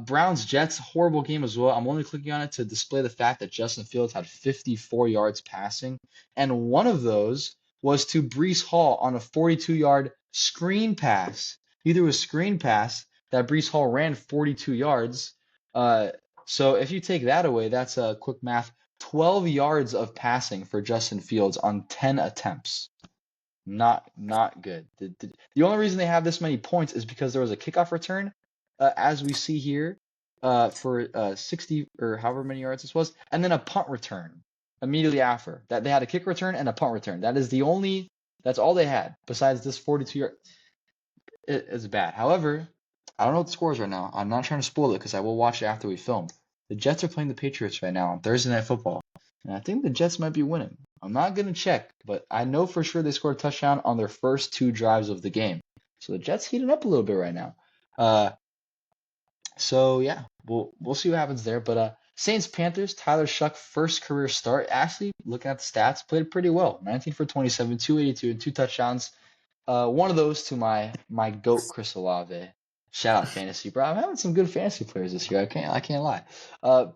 [SPEAKER 1] Browns Jets horrible game as well. I'm only clicking on it to display the fact that Justin Fields had 54 yards passing, and one of those was to Breece Hall on a 42-yard screen pass. Either a screen pass that Breece Hall ran 42 yards. So if you take that away, that's a quick math. 12 yards of passing for Justin Fields on 10 attempts. Not good. The only reason they have this many points is because there was a kickoff return, as we see here, for 60 or however many yards this was, and then a punt return immediately after. That they had a kick return and a punt return. That's all they had besides this 42-yard. It's bad. However, I don't know what the score is right now. I'm not trying to spoil it because I will watch it after we film. The Jets are playing the Patriots right now on Thursday Night Football, and I think the Jets might be winning. I'm not going to check, but I know for sure they scored a touchdown on their first 2 drives of the game. So the Jets heating up a little bit right now. So yeah, we'll see what happens there. But Saints Panthers, Tyler Shuck, first career start. Actually, looking at the stats, played pretty well. 19 for 27, 282, and 2 touchdowns. One of those to my goat Chris Olave. Shout out fantasy, bro. I'm having some good fantasy players this year. I can't lie.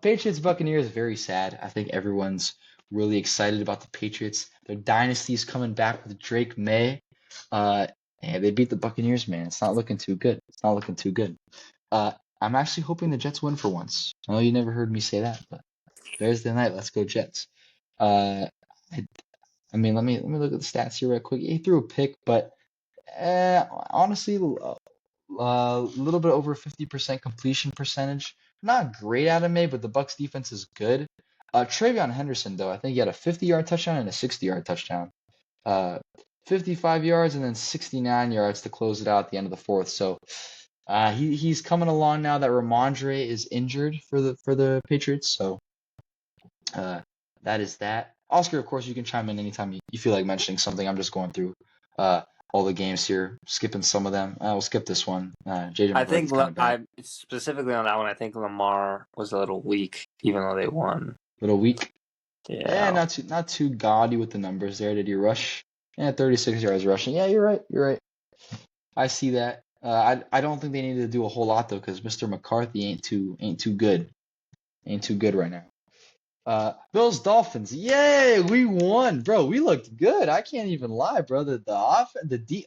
[SPEAKER 1] Patriots Buccaneers, very sad. I think everyone's really excited about the Patriots. Their dynasty's coming back with Drake May. And they beat the Buccaneers, man. It's not looking too good. It's not looking too good. I'm actually hoping the Jets win for once. I know you never heard me say that, but Thursday night, let's go Jets. I mean, let me look at the stats here real quick. He threw a pick, but honestly, a little bit over 50% completion percentage. Not great out of May, but the Bucks defense is good. Travion Henderson, though, I think he had a 50-yard touchdown and a 60-yard touchdown. 55 yards and then 69 yards to close it out at the end of the fourth. So he's coming along now that Ramondre is injured for the Patriots. So that is that. Oscar, of course, you can chime in anytime you feel like mentioning something. I'm just going through all the games here, skipping some of them. We'll skip this one. JJ
[SPEAKER 2] I think
[SPEAKER 1] kind of bad.
[SPEAKER 2] specifically on that one, I think Lamar was a little weak, even though they won.
[SPEAKER 1] Little weak.
[SPEAKER 2] Yeah,
[SPEAKER 1] not too gaudy with the numbers there. Did he rush? Yeah, 36 yards rushing. Yeah, you're right. I see that. I don't think they need to do a whole lot though, because Mr. McCarthy ain't too good. Ain't too good right now. Bills Dolphins. Yay, we won, bro. We looked good. I can't even lie, bro.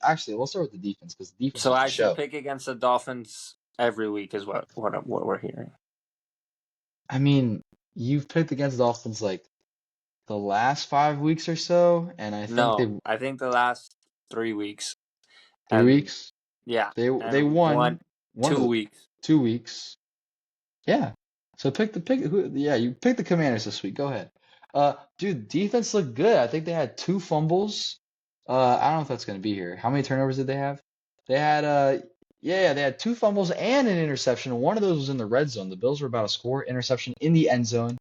[SPEAKER 1] Actually, we'll start with the defense because the defense
[SPEAKER 2] so
[SPEAKER 1] was the
[SPEAKER 2] I should
[SPEAKER 1] show.
[SPEAKER 2] pick against the Dolphins every week, is what we're hearing.
[SPEAKER 1] I mean, you've picked against the Dolphins like the last 5 weeks or so, and I think
[SPEAKER 2] I think the last 3 weeks.
[SPEAKER 1] 3 weeks.
[SPEAKER 2] Yeah,
[SPEAKER 1] They
[SPEAKER 2] and
[SPEAKER 1] won
[SPEAKER 2] 2 weeks.
[SPEAKER 1] 2 weeks. Yeah. So you pick the Commanders this week. Go ahead. Dude, defense looked good. I think they had 2 fumbles. I don't know if that's gonna be here. How many turnovers did they have? They had they had 2 fumbles and an interception. One of those was in the red zone. The Bills were about to score interception in the end zone.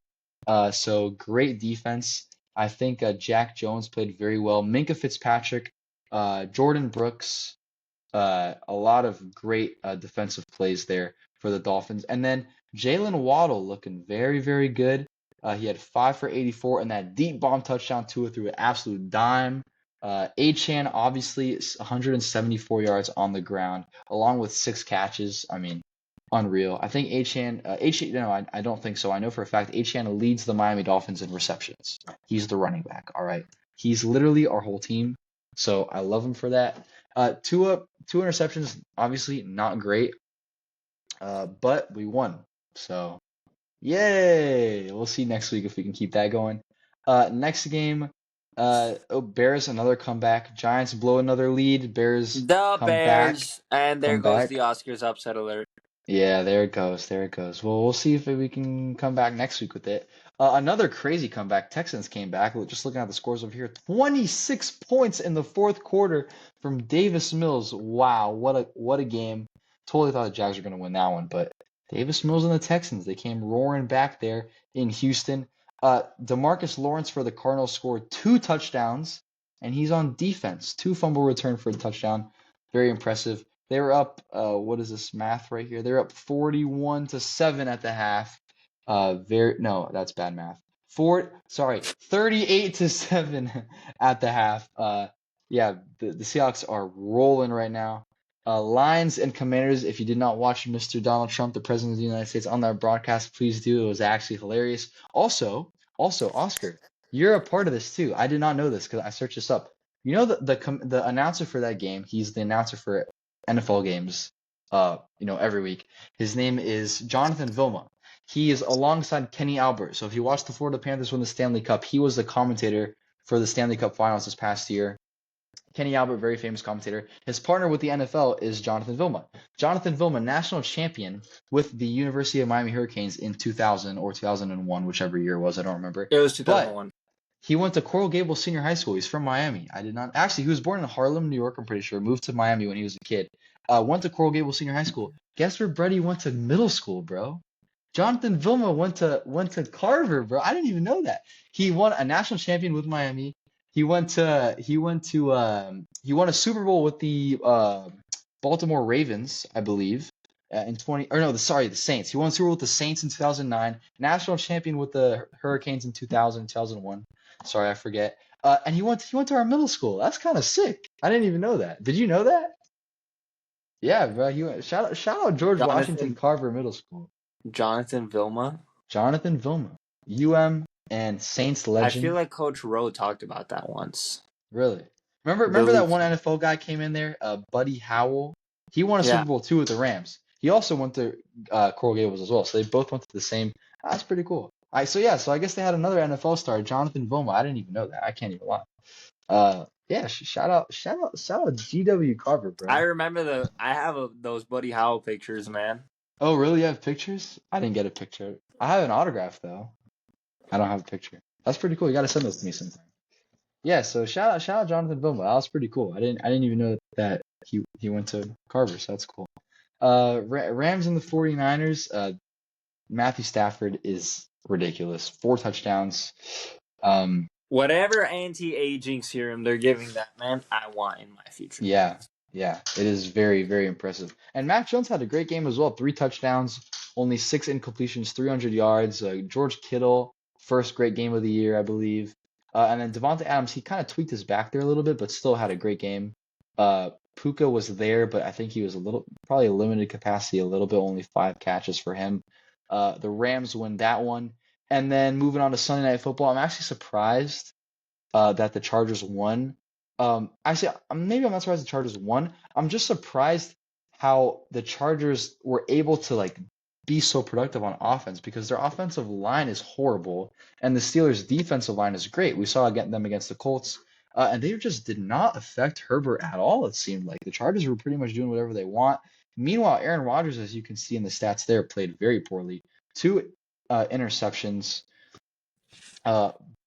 [SPEAKER 1] So great defense. I think Jack Jones played very well. Minka Fitzpatrick, Jordan Brooks, a lot of great defensive plays there for the Dolphins. And then Jalen Waddle looking very, very good. He had 5 for 84 and that deep bomb touchdown Tua threw an absolute dime. Achane obviously 174 yards on the ground along with 6 catches. I mean, unreal. I think Achane, no, I don't think so. I know for a fact Achane leads the Miami Dolphins in receptions. He's the running back, all right? He's literally our whole team. So I love him for that. Tua, 2 interceptions, obviously not great, but we won. So, yay! We'll see next week if we can keep that going. Next game, Bears, another comeback. Giants blow another lead. Bears
[SPEAKER 2] The
[SPEAKER 1] come
[SPEAKER 2] Bears, and there goes
[SPEAKER 1] back.
[SPEAKER 2] the Oscars upset alert.
[SPEAKER 1] Yeah, there it goes. Well, we'll see if we can come back next week with it. Another crazy comeback. Texans came back. Just looking at the scores over here, 26 points in the fourth quarter from Davis Mills. Wow, what a game. Totally thought the Jags were going to win that one, but Davis Mills and the Texans, they came roaring back there in Houston. DeMarcus Lawrence for the Cardinals scored 2 touchdowns, and he's on defense. 2 fumble return for a touchdown. Very impressive. They were up, what is this math right here? They're up 41-7 at the half. No, that's bad math. 38-7 at the half. Yeah, the Seahawks are rolling right now. Lions and Commanders, if you did not watch Mr. Donald Trump, the President of the United States, on that broadcast, please do. It was actually hilarious. Also, Oscar, you're a part of this too. I did not know this because I searched this up. You know the announcer for that game, he's the announcer for NFL games, every week. His name is Jonathan Vilma. He is alongside Kenny Albert. So if you watch the Florida Panthers win the Stanley Cup, he was the commentator for the Stanley Cup Finals this past year. Kenny Albert, very famous commentator. His partner with the NFL is Jonathan Vilma. Jonathan Vilma, national champion with the University of Miami Hurricanes in 2000 or 2001, whichever year it was. I don't remember.
[SPEAKER 2] It was
[SPEAKER 1] But
[SPEAKER 2] 2001.
[SPEAKER 1] he went to Coral Gables Senior High School. He's from Miami. I did not actually. He was born in Harlem, New York. I'm pretty sure. Moved to Miami when he was a kid. Went to Coral Gables Senior High School. Guess where Brady went to middle school, bro? Jonathan Vilma went to Carver, bro. I didn't even know that. He won a national champion with Miami. He won a Super Bowl with the Baltimore Ravens, I believe, the Saints. He won a Super Bowl with the Saints in 2009. National champion with the Hurricanes in 2000, 2001. Sorry, I forget. And he went to our middle school. That's kind of sick. I didn't even know that. Did you know that? Yeah, bro. Shout out George Washington Carver Middle School.
[SPEAKER 2] Jonathan Vilma.
[SPEAKER 1] Jonathan Vilma, UM and Saints legend.
[SPEAKER 2] I feel like Coach Rowe talked about that once.
[SPEAKER 1] Really? Remember that one NFL guy came in there, Buddy Howell? He won a Super Bowl too with the Rams. He also went to Coral Gables as well, so they both went to the same. That's pretty cool. So I guess they had another NFL star, Jonathan Vilma. I didn't even know that. I can't even lie. Shout out GW Carver, bro.
[SPEAKER 2] I remember I have those Buddy Howell pictures, man.
[SPEAKER 1] Oh, really? You have pictures? I didn't get a picture. I have an autograph though. I don't have a picture. That's pretty cool. You got to send those to me sometime. Yeah, so shout out Jonathan Vilma. That was pretty cool. I didn't even know that he went to Carver, so that's cool. Rams and the 49ers. Matthew Stafford is ridiculous. 4 touchdowns.
[SPEAKER 2] Whatever anti-aging serum they're giving that man, I want in my future.
[SPEAKER 1] Yeah, it is very, very impressive. And Mac Jones had a great game as well. 3 touchdowns, only 6 incompletions, 300 yards. George Kittle, first great game of the year, I believe. And then Devonta Adams, he kind of tweaked his back there a little bit, but still had a great game. Puka was there, but I think he was probably a limited capacity a little bit, only 5 catches for him. The Rams win that one. And then moving on to Sunday Night Football, I'm actually surprised that the Chargers won. Actually, maybe I'm not surprised the Chargers won. I'm just surprised how the Chargers were able to be so productive on offense, because their offensive line is horrible and the Steelers' defensive line is great. We saw them against the Colts, and they just did not affect Herbert at all. It seemed like the Chargers were pretty much doing whatever they want. Meanwhile, Aaron Rodgers, as you can see in the stats there, played very poorly. 2 interceptions,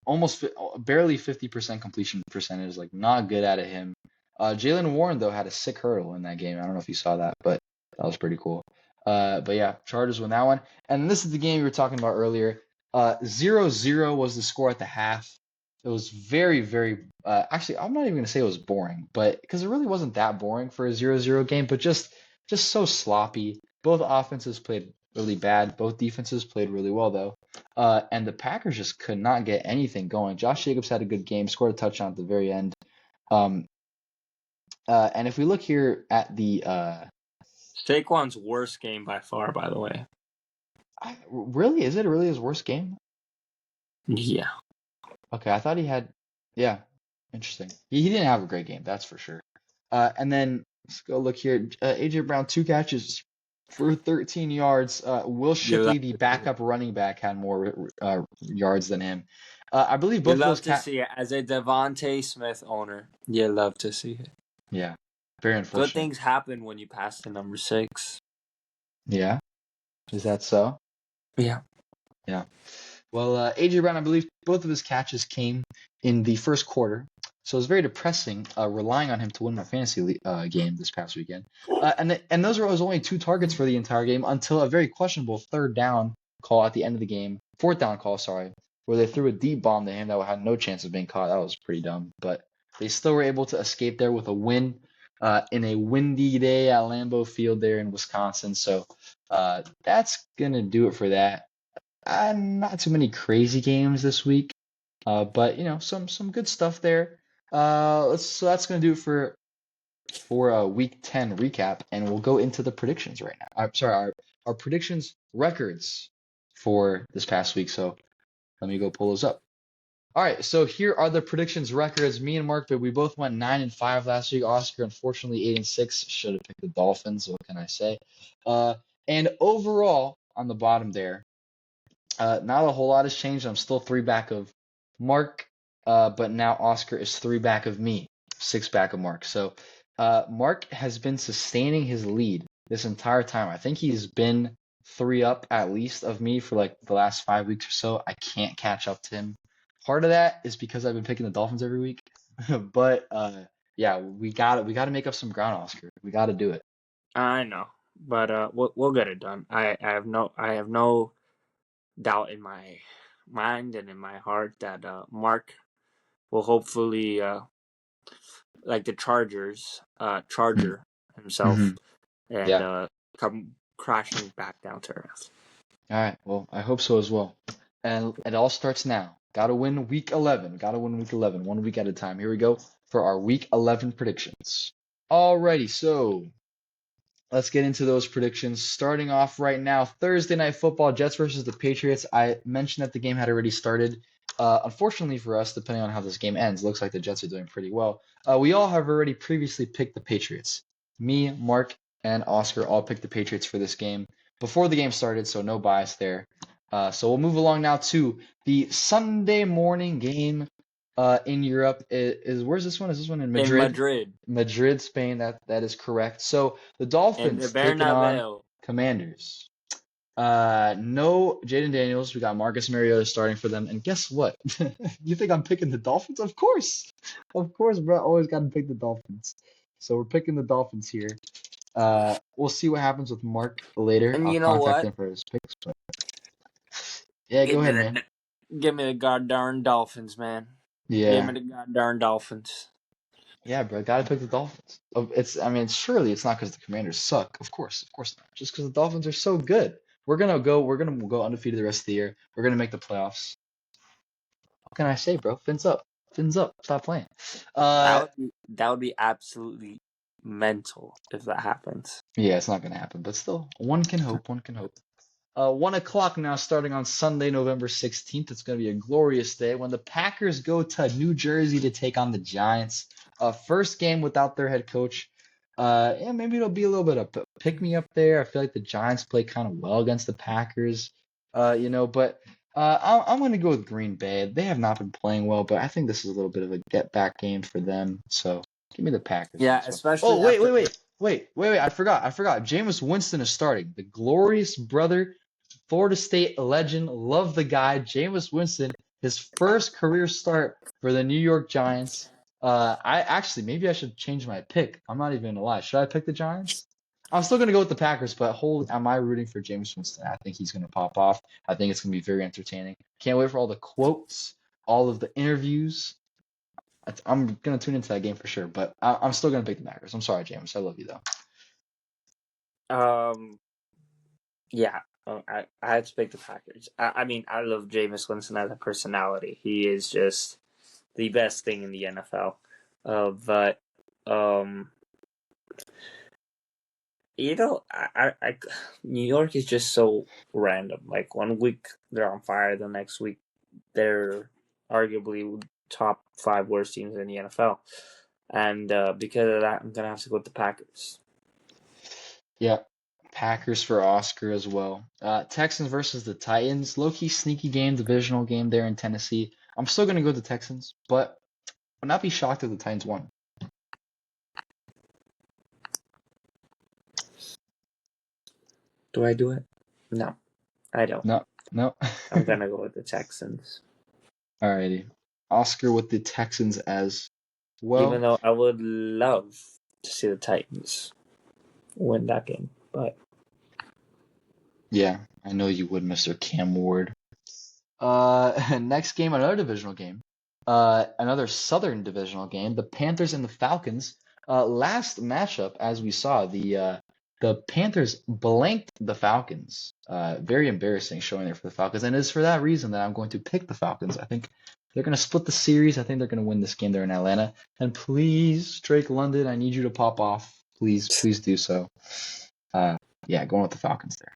[SPEAKER 1] almost barely 50% completion percentage, not good out of him. Jaylen Warren, though, had a sick hurdle in that game. I don't know if you saw that, but that was pretty cool. But yeah, Chargers win that one. And this is the game we were talking about earlier. 0-0 was the score at the half. It was very, very actually, I'm not even going to say it was boring, but because it really wasn't that boring for a 0-0 game, but just so sloppy. Both offenses played really bad. Both defenses played really well, though. And the Packers just could not get anything going. Josh Jacobs had a good game, scored a touchdown at the very end. And if we look here at the
[SPEAKER 2] Saquon's worst game by far, by the way.
[SPEAKER 1] Really? Is it really his worst game?
[SPEAKER 2] Yeah.
[SPEAKER 1] Okay, I thought he had. Yeah, interesting. He didn't have a great game, that's for sure. And then let's go look here. AJ Brown, 2 catches for 13 yards. Will Shipley, the backup running back, had more yards than him. I believe both
[SPEAKER 2] you
[SPEAKER 1] of
[SPEAKER 2] love
[SPEAKER 1] those.
[SPEAKER 2] To see it as a Devontae Smith owner. You love to see it.
[SPEAKER 1] Yeah, very unfortunate.
[SPEAKER 2] Good things happen when you pass the number 6.
[SPEAKER 1] Yeah, is that so?
[SPEAKER 2] Yeah.
[SPEAKER 1] Yeah. Well, AJ Brown, I believe both of his catches came in the first quarter, so it was very depressing relying on him to win my fantasy game this past weekend. And those were only 2 targets for the entire game until a very questionable 3rd down call at the end of the game, 4th down call, sorry, where they threw a deep bomb to him that had no chance of being caught. That was pretty dumb, but they still were able to escape there with a win in a windy day at Lambeau Field there in Wisconsin. So that's gonna do it for that. Not too many crazy games this week, but some good stuff there. So that's gonna do it for week 10 recap, and we'll go into the predictions right now. I'm sorry, our predictions records for this past week. So let me go pull those up. All right, so here are the predictions records. Me and Mark, but we both went 9-5 last week. Oscar, unfortunately, 8-6. Should have picked the Dolphins. What can I say? And overall, on the bottom there, not a whole lot has changed. I'm still 3 back of Mark, but now Oscar is 3 back of me. 6 back of Mark. So Mark has been sustaining his lead this entire time. I think he's been 3 up at least of me for like the last 5 weeks or so. I can't catch up to him. Part of that is because I've been picking the Dolphins every week. But yeah, we gotta make up some ground, Oscar. We gotta do it.
[SPEAKER 2] I know, but we'll get it done. I have no doubt in my mind and in my heart that Mark will hopefully like the Charger himself,
[SPEAKER 1] Hmm.
[SPEAKER 2] and
[SPEAKER 1] Yeah.
[SPEAKER 2] come crashing back down to earth.
[SPEAKER 1] All right. Well, I hope so as well. And it all starts now. Gotta win week 11. Gotta win week 11, 1 week at a time. Here we go for our week 11 predictions. Alrighty, so let's get into those predictions. Starting off right now, Thursday Night Football, Jets versus the Patriots. I mentioned that the game had already started. Unfortunately for us, depending on how this game ends, looks like the Jets are doing pretty well. We all have already previously picked the Patriots. Me, Mark, and Oscar all picked the Patriots for this game before the game started, so no bias there. So we'll move along now to the Sunday morning game in Europe. Where's this one? Is this one in
[SPEAKER 2] In
[SPEAKER 1] Madrid?
[SPEAKER 2] Madrid,
[SPEAKER 1] Madrid, Spain. That is correct. So the
[SPEAKER 2] in the
[SPEAKER 1] Dolphins taking on
[SPEAKER 2] Bernabeu.
[SPEAKER 1] Commanders. No Jaden Daniels. We got Marcus Mariota starting for them. And guess what? You think I'm picking the Dolphins? Of course. Of course, bro. Always got to pick the Dolphins. So we're picking the Dolphins here. We'll see what happens with Mark later.
[SPEAKER 2] And
[SPEAKER 1] I'll
[SPEAKER 2] you know
[SPEAKER 1] contact
[SPEAKER 2] what?
[SPEAKER 1] him for his picks. But yeah, go ahead, man.
[SPEAKER 2] Give me the goddamn Dolphins, man. Give
[SPEAKER 1] Yeah.
[SPEAKER 2] me the goddamn Dolphins.
[SPEAKER 1] Yeah, bro, gotta pick the Dolphins. I mean, surely it's not because the Commanders suck. Of course not. Just because the Dolphins are so good. We're gonna go undefeated the rest of the year. We're gonna make the playoffs. What can I say, bro? Fins up, fins up. Stop playing. Uh,
[SPEAKER 2] That would be absolutely mental if that happens.
[SPEAKER 1] yeah, it's not gonna happen, but still, one can hope. One can hope. 1 o'clock now, starting on Sunday, November 16th. It's gonna be a glorious day when the Packers go to New Jersey to take on the Giants. First game without their head coach. Yeah, maybe it'll be a little bit of pick me up there. I feel like the Giants play kind of well against the Packers, but I'm going to go with Green Bay. They have not been playing well, but I think this is a little bit of a get back game for them. So give me the Packers in
[SPEAKER 2] Yeah,
[SPEAKER 1] this one.
[SPEAKER 2] especially
[SPEAKER 1] Oh, wait,
[SPEAKER 2] after
[SPEAKER 1] wait. I forgot. Jameis Winston is starting. The glorious brother, Florida State legend. Love the guy. Jameis Winston, his first career start for the New York Giants. Maybe I should change my pick. I'm not even gonna lie. Should I pick the Giants? I'm still gonna go with the Packers, but am I rooting for James Winston? I think he's gonna pop off. I think it's gonna be very entertaining. Can't wait for all the quotes, all of the interviews. I'm gonna tune into that game for sure, but I'm still gonna pick the Packers. I'm sorry, James. I love you though.
[SPEAKER 2] yeah, I had to pick the Packers. I mean, I love Jameis Winston as a personality. He is just the best thing in the NFL. But New York is just so random. Like 1 week they're on fire, the next week they're arguably top 5 worst teams in the NFL. And because of that, I'm gonna have to go with the Packers.
[SPEAKER 1] Yeah, Packers for Oscar as well. Texans versus the Titans. Low-key sneaky game, divisional game there in Tennessee. I'm still gonna go with the Texans, but would not be shocked if the Titans won.
[SPEAKER 2] Do I do it? No, I don't.
[SPEAKER 1] No.
[SPEAKER 2] I'm gonna go with the Texans.
[SPEAKER 1] Alrighty. Oscar with the Texans as well.
[SPEAKER 2] Even though I would love to see the Titans win that game, but
[SPEAKER 1] yeah, I know you would, Mr. Cam Ward. Next game, another divisional game. Another Southern divisional game. The Panthers and the Falcons. Last matchup, as we saw, the Panthers blanked the Falcons. Very embarrassing showing there for the Falcons, and it is for that reason that I'm going to pick the Falcons. I think they're going to split the series. I think they're going to win this game there in Atlanta. And please, Drake London, I need you to pop off. Please do so. Yeah, going with the Falcons there.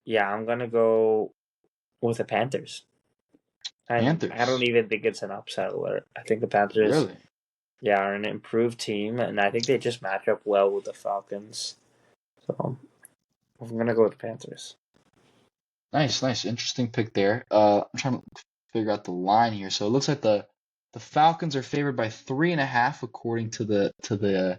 [SPEAKER 2] Yeah, I'm gonna go with the Panthers.
[SPEAKER 1] Panthers.
[SPEAKER 2] I don't even think it's an upset alert. I think the Panthers,
[SPEAKER 1] Really?
[SPEAKER 2] yeah, are an improved team, and I think they just match up well with the Falcons. So I'm gonna go with the Panthers.
[SPEAKER 1] Nice. Interesting pick there. I'm trying to figure out the line here. So it looks like the Falcons are favored by 3.5 according to the the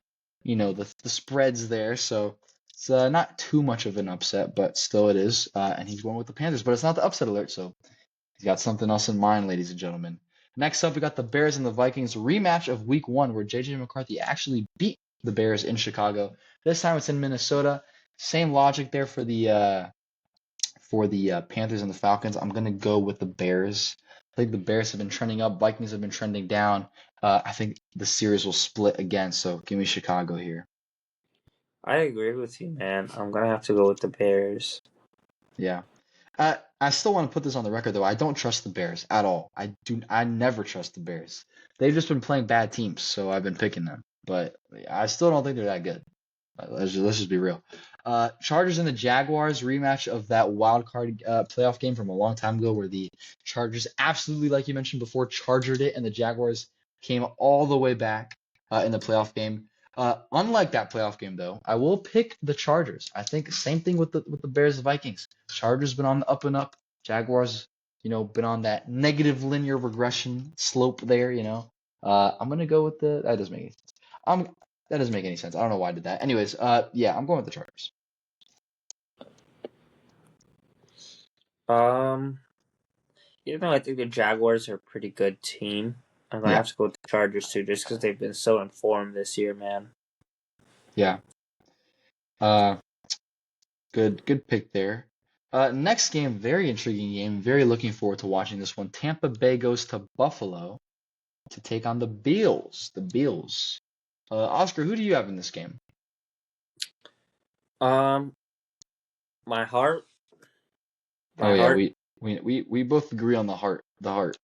[SPEAKER 1] spreads there. So it's not too much of an upset, but still it is. And he's going with the Panthers, but it's not the upset alert. So he's got something else in mind, ladies and gentlemen. Next up, we got the Bears and the Vikings rematch of Week 1, where J.J. McCarthy actually beat the Bears in Chicago. This time it's in Minnesota. Same logic there for the Panthers and the Falcons. I'm gonna go with the Bears. I think the Bears have been trending up. Vikings have been trending down. I think the series will split again. So give me Chicago here.
[SPEAKER 2] I agree with you, man. I'm gonna have to go with the Bears.
[SPEAKER 1] Yeah. I still want to put this on the record though. I don't trust the Bears at all. I never trust the Bears. They've just been playing bad teams, so I've been picking them. But I still don't think they're that good. Let's just be real. Chargers and the Jaguars rematch of that wild card playoff game from a long time ago, where the Chargers absolutely, like you mentioned before, chargered it, and the Jaguars came all the way back in the playoff game. Unlike that playoff game, though, I will pick the Chargers. I think same thing with the Bears and Vikings. Chargers been on the up and up. Jaguars, been on that negative linear regression slope there. I'm gonna go with that doesn't make any sense. That doesn't make any sense. I don't know why I did that. Anyways, yeah, I'm going with the Chargers.
[SPEAKER 2] Even though I think the Jaguars are a pretty good team, I'm gonna
[SPEAKER 1] Yeah.
[SPEAKER 2] have to go with the Chargers too, just because they've been so informed this year, man.
[SPEAKER 1] Yeah. Good pick there. Next game, very intriguing game. Very looking forward to watching this one. Tampa Bay goes to Buffalo to take on the Bills. The Bills. Oscar, who do you have in this game?
[SPEAKER 2] My heart.
[SPEAKER 1] Oh yeah, we both agree on the heart. The heart.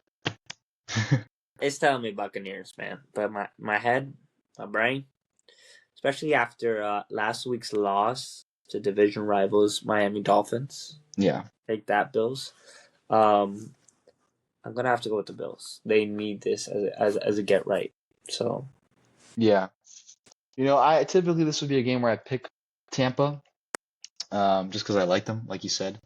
[SPEAKER 2] It's telling me Buccaneers, man. But my head, my brain, especially after last week's loss to division rivals Miami Dolphins.
[SPEAKER 1] Yeah.
[SPEAKER 2] Take that, Bills. I'm gonna have to go with the Bills. They need this as a get right. So
[SPEAKER 1] Yeah. I typically this would be a game where I pick Tampa, just because I like them, like you said.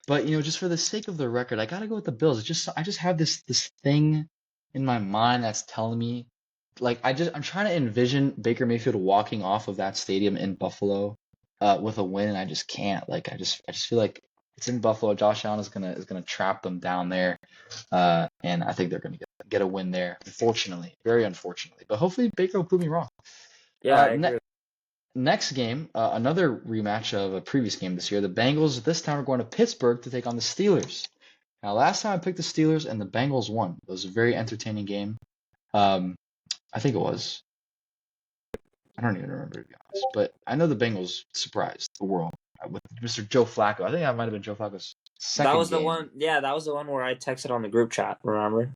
[SPEAKER 1] But just for the sake of the record, I gotta go with the Bills. I just have this thing in my mind that's telling me, like I'm trying to envision Baker Mayfield walking off of that stadium in Buffalo, with a win, and I just can't. Like I just feel like it's in Buffalo. Josh Allen is gonna trap them down there, and I think they're gonna get a win there. Unfortunately, very unfortunately, but hopefully Baker will prove me wrong.
[SPEAKER 2] yeah, I agree.
[SPEAKER 1] Next game, another rematch of a previous game this year. The Bengals this time are going to Pittsburgh to take on the Steelers. Now, last time I picked the Steelers and the Bengals won. It was a very entertaining game. I think it was. I don't even remember, to be honest. But I know the Bengals surprised the world with Mr. Joe Flacco. I think that might have been Joe Flacco's second
[SPEAKER 2] That was the
[SPEAKER 1] game.
[SPEAKER 2] one. Yeah, that was the one where I texted on the group chat. Remember?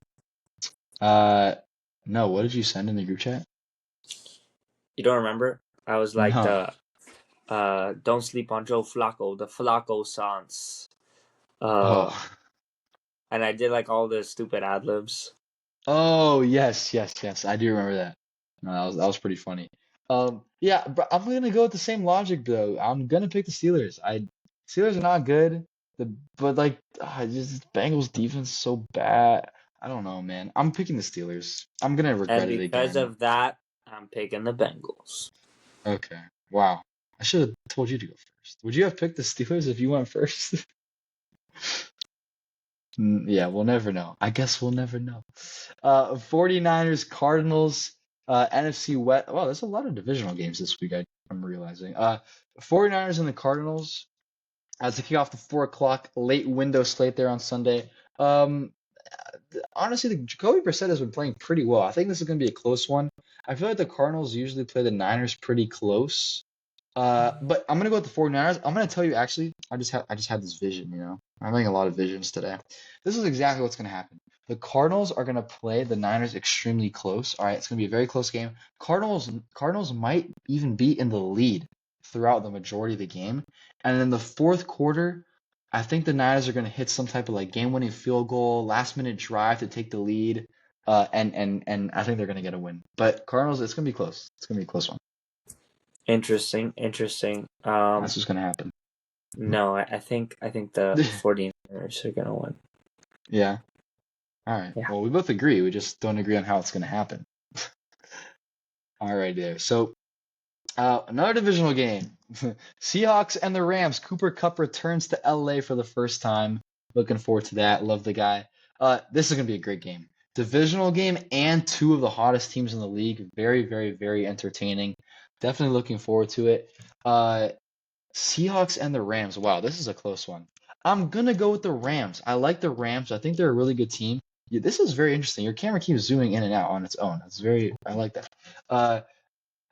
[SPEAKER 1] No. What did you send in the group chat?
[SPEAKER 2] You don't remember? I was like
[SPEAKER 1] No.
[SPEAKER 2] don't sleep on Joe Flacco, the Flacco Sans.
[SPEAKER 1] Oh.
[SPEAKER 2] And I did like all the stupid ad libs.
[SPEAKER 1] Oh, yes. I do remember that. No, that was pretty funny. Yeah, but I'm gonna go with the same logic though. I'm gonna pick the Steelers. Steelers are not good, but like, just Bengals defense is so bad. I don't know, man. I'm picking the Steelers. I'm gonna regret
[SPEAKER 2] And
[SPEAKER 1] it
[SPEAKER 2] because
[SPEAKER 1] again.
[SPEAKER 2] of that, I'm picking the Bengals.
[SPEAKER 1] Okay. Wow. I should have told you to go first. Would you have picked the Steelers if you went first? Yeah, we'll never know. I guess we'll never know. 49ers, Cardinals, NFC West. Wow, there's a lot of divisional games this week, I'm realizing. 49ers and the Cardinals as to kick off the 4 o'clock late window slate there on Sunday. Honestly, the Jacoby Brissett has been playing pretty well. I think this is going to be a close one. I feel like the Cardinals usually play the Niners pretty close. But I'm gonna go with the 49ers. I'm gonna tell you actually, I just had this vision, I'm having a lot of visions today. This is exactly what's gonna happen. The Cardinals are gonna play the Niners extremely close. All right, it's gonna be a very close game. Cardinals might even be in the lead throughout the majority of the game. And in the fourth quarter, I think the Niners are gonna hit some type of like game-winning field goal, last-minute drive to take the lead. And I think they're gonna get a win. But Cardinals, it's gonna be close. It's gonna be a close one.
[SPEAKER 2] Interesting.
[SPEAKER 1] That's what's gonna happen.
[SPEAKER 2] No, I think the 49ers are gonna win.
[SPEAKER 1] Yeah. All right.
[SPEAKER 2] Yeah.
[SPEAKER 1] Well, we both agree. We just don't agree on how it's going to happen. All right, there. So, another divisional game. Seahawks and the Rams. Cooper Kupp returns to LA for the first time. Looking forward to that. Love the guy. This is going to be a great game. Divisional game and two of the hottest teams in the league. Very, very, very entertaining. Definitely looking forward to it. Seahawks and the Rams. Wow, this is a close one. I'm gonna go with the Rams. I like the Rams. I think they're a really good team. Yeah, this is very interesting. Your camera keeps zooming in and out on its own. I like that. Uh,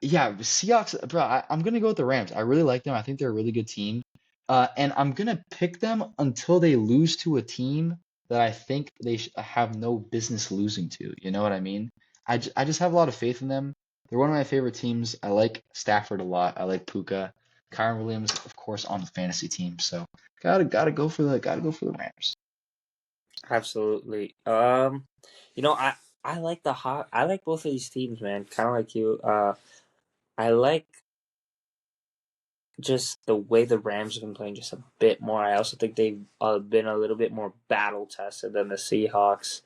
[SPEAKER 1] yeah, Seahawks, bro. I'm gonna go with the Rams. I really like them. I think they're a really good team. And I'm gonna pick them until they lose to a team that I think they have no business losing to. You know what I mean? I just have a lot of faith in them. They're one of my favorite teams. I like Stafford a lot. I like Puka. Kyron Williams, of course, on the fantasy team. So gotta go for the Rams.
[SPEAKER 2] Absolutely. I like I like both of these teams, man. Kind of like you. I like just the way the Rams have been playing just a bit more. I also think they've been a little bit more battle tested than the Seahawks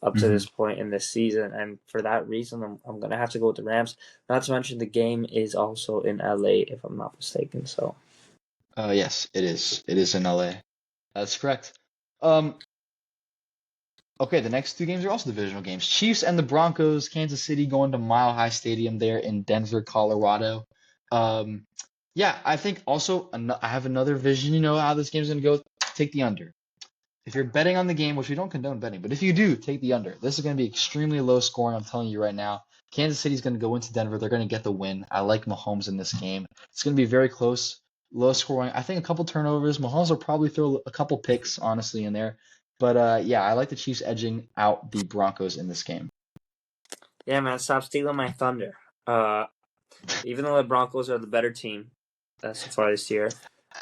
[SPEAKER 2] up to
[SPEAKER 1] Hmm.
[SPEAKER 2] this point in this season, and for that reason, I'm gonna have to go with the Rams. Not to mention the game is also in LA, if I'm not mistaken. So
[SPEAKER 1] Yes, it is. It is in LA. That's correct. Um, Okay, the next two games are also divisional games. Chiefs and the Broncos, Kansas City going to Mile High Stadium there in Denver, Colorado. Um, yeah, I think also I have another vision, how this game's going to go. Take the under. If you're betting on the game, which we don't condone betting, but if you do, take the under. This is going to be extremely low scoring, I'm telling you right now. Kansas City's going to go into Denver. They're going to get the win. I like Mahomes in this game. It's going to be very close, low scoring. I think a couple turnovers. Mahomes will probably throw a couple picks, honestly, in there. But yeah, I like the Chiefs edging out the Broncos in this game.
[SPEAKER 2] yeah, man, stop stealing my thunder. Uh, even though the Broncos are the better team so far this year,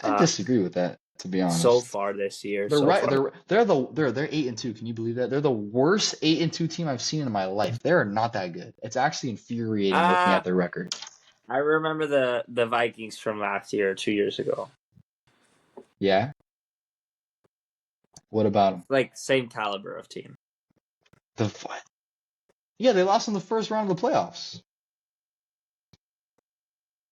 [SPEAKER 1] I
[SPEAKER 2] uh,
[SPEAKER 1] disagree with that, to be
[SPEAKER 2] so
[SPEAKER 1] honest.
[SPEAKER 2] far this year,
[SPEAKER 1] They're
[SPEAKER 2] so
[SPEAKER 1] right.
[SPEAKER 2] far.
[SPEAKER 1] They're 8-2. Can you believe that? They're the worst 8-2 team I've seen in my life. They're not that good. It's actually infuriating looking
[SPEAKER 2] Uh
[SPEAKER 1] at their record.
[SPEAKER 2] I remember the Vikings from last year, 2 years ago.
[SPEAKER 1] Yeah. What about them?
[SPEAKER 2] Like same caliber of team.
[SPEAKER 1] The Yeah, they lost in the first round of the playoffs.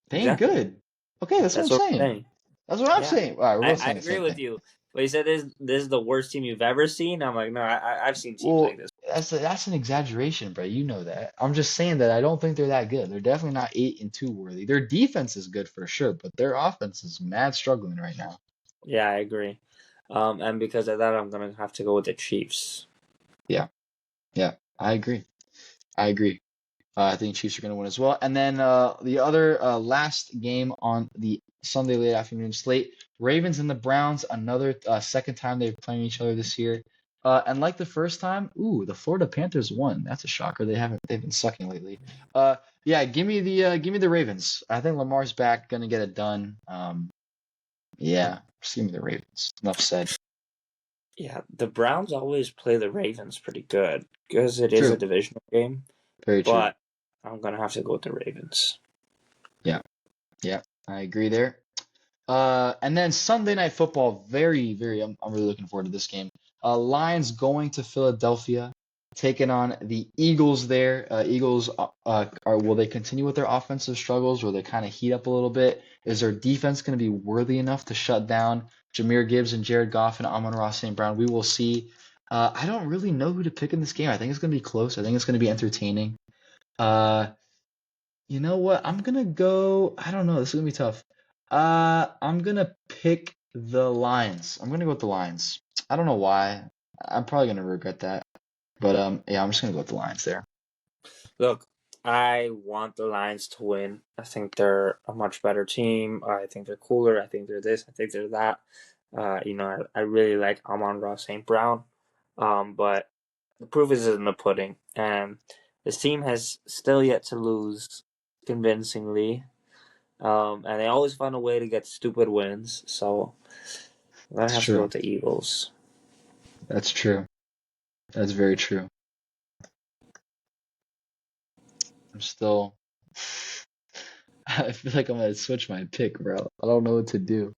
[SPEAKER 1] They ain't
[SPEAKER 2] Exactly.
[SPEAKER 1] good. Okay, that's what I'm
[SPEAKER 2] That's what I'm
[SPEAKER 1] saying.
[SPEAKER 2] saying.
[SPEAKER 1] That's what I'm
[SPEAKER 2] Yeah,
[SPEAKER 1] saying. All right, we're both
[SPEAKER 2] I
[SPEAKER 1] saying the
[SPEAKER 2] agree
[SPEAKER 1] same
[SPEAKER 2] with
[SPEAKER 1] thing.
[SPEAKER 2] you. But you said this is the worst team you've ever seen. I'm like, no, I've seen teams like
[SPEAKER 1] Well,
[SPEAKER 2] this.
[SPEAKER 1] that's an exaggeration, bro. You know that. I'm just saying that I don't think they're that good. They're definitely not 8-2 worthy. Their defense is good for sure, but their offense is mad struggling right now.
[SPEAKER 2] Yeah, I agree. And because of that, I'm gonna have to go with the Chiefs.
[SPEAKER 1] Yeah, yeah, I agree. I agree. I think Chiefs are going to win as well. And then the other last game on the Sunday late afternoon slate, Ravens and the Browns. Another second time they're playing each other this year. And like the first time, the Florida Panthers won. That's a shocker. They've been sucking lately. Yeah, give me the Ravens. I think Lamar's back, gonna get it done. Yeah, just give me the Ravens. Enough said.
[SPEAKER 2] Yeah, the Browns always play the Ravens pretty good because it is a
[SPEAKER 1] True.
[SPEAKER 2] divisional game.
[SPEAKER 1] Very true.
[SPEAKER 2] But I'm gonna have to go with the Ravens.
[SPEAKER 1] Yeah, yeah, I agree there. And then Sunday Night Football, very, very, I'm really looking forward to this game. Lions going to Philadelphia, taking on the Eagles there. Eagles, will they continue with their offensive struggles? Will they kind of heat up a little bit? Is their defense going to be worthy enough to shut down Jahmyr Gibbs and Jared Goff and Amon-Ra St. Brown? We will see. I don't really know who to pick in this game. I think it's going to be close. I think it's going to be entertaining. Uh, you know what? I'm gonna go. I don't know. This is gonna be tough. I'm gonna pick the Lions. I'm gonna go with the Lions. I don't know why. I'm probably gonna regret that. But yeah, I'm just gonna go with the Lions there.
[SPEAKER 2] Look, I want the Lions to win. I think they're a much better team. I think they're cooler. I think they're this. I think they're that. I really like Amon-Ra St. Brown. But the proof is in the pudding. And this team has still yet to lose convincingly. And they always find a way to get stupid wins. So I'm going to
[SPEAKER 1] It's
[SPEAKER 2] have to go
[SPEAKER 1] true.
[SPEAKER 2] with the Eagles.
[SPEAKER 1] That's true. That's very true. I'm still. I feel like I'm gonna switch my pick, bro. I don't know what to do.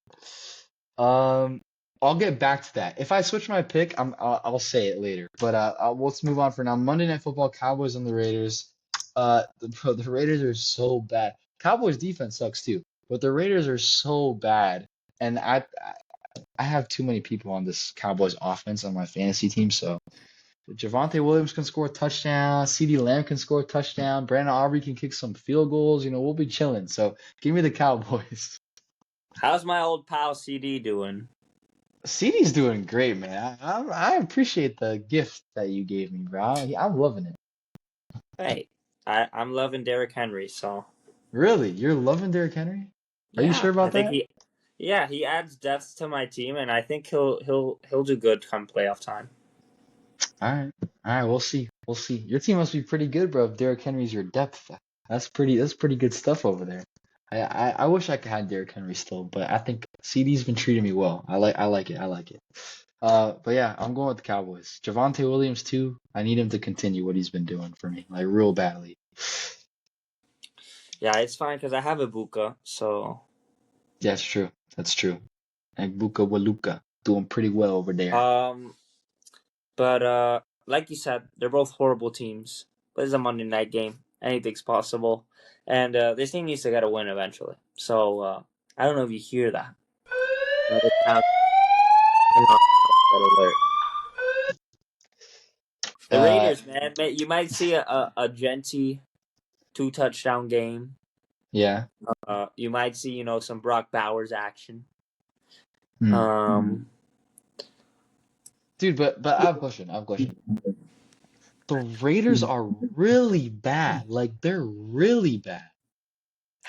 [SPEAKER 1] Um, I'll get back to that. If I switch my pick, I'll say it later. But let's move on for now. Monday Night Football, Cowboys and the Raiders. The Raiders are so bad. Cowboys defense sucks too, but the Raiders are so bad. And I have too many people on this Cowboys offense on my fantasy team, so Javonte Williams can score a touchdown, CeeDee Lamb can score a touchdown, Brandon Aubrey can kick some field goals. We'll be chilling. So give me the Cowboys.
[SPEAKER 2] How's my old pal CD doing?
[SPEAKER 1] CeeDee's doing great, man. I appreciate the gift that you gave me, bro. I'm loving it.
[SPEAKER 2] Hey, I'm loving Derrick Henry, so
[SPEAKER 1] Really? You're loving Derrick Henry? Are you sure
[SPEAKER 2] yeah, I
[SPEAKER 1] about
[SPEAKER 2] think
[SPEAKER 1] that?
[SPEAKER 2] he adds depth to my team, and I think he'll do good come playoff time.
[SPEAKER 1] All right. All right, we'll see. We'll see. Your team must be pretty good, bro, if Derrick Henry's your depth. That's pretty good stuff over there. I wish I could have Derrick Henry still, but I think CD's been treating me well. I like it. I like it. But yeah, I'm going with the Cowboys. Javonte Williams too. I need him to continue what he's been doing for me, like real badly.
[SPEAKER 2] Yeah, it's fine because I have Ibuka, so
[SPEAKER 1] Yeah, it's true. That's true. And Buka Waluka doing pretty well over there.
[SPEAKER 2] but like you said, they're both horrible teams. But it's a Monday night game. Anything's possible, and this team needs to get a win eventually. So I don't know if you hear that, but it's now alert. The
[SPEAKER 1] Uh,
[SPEAKER 2] Raiders, man, you might see a Genty 2 touchdown game.
[SPEAKER 1] yeah.
[SPEAKER 2] You might see some Brock Bowers action.
[SPEAKER 1] Hmm. Dude, but I have a question. I have a question. The Raiders are really bad. Like they're really bad.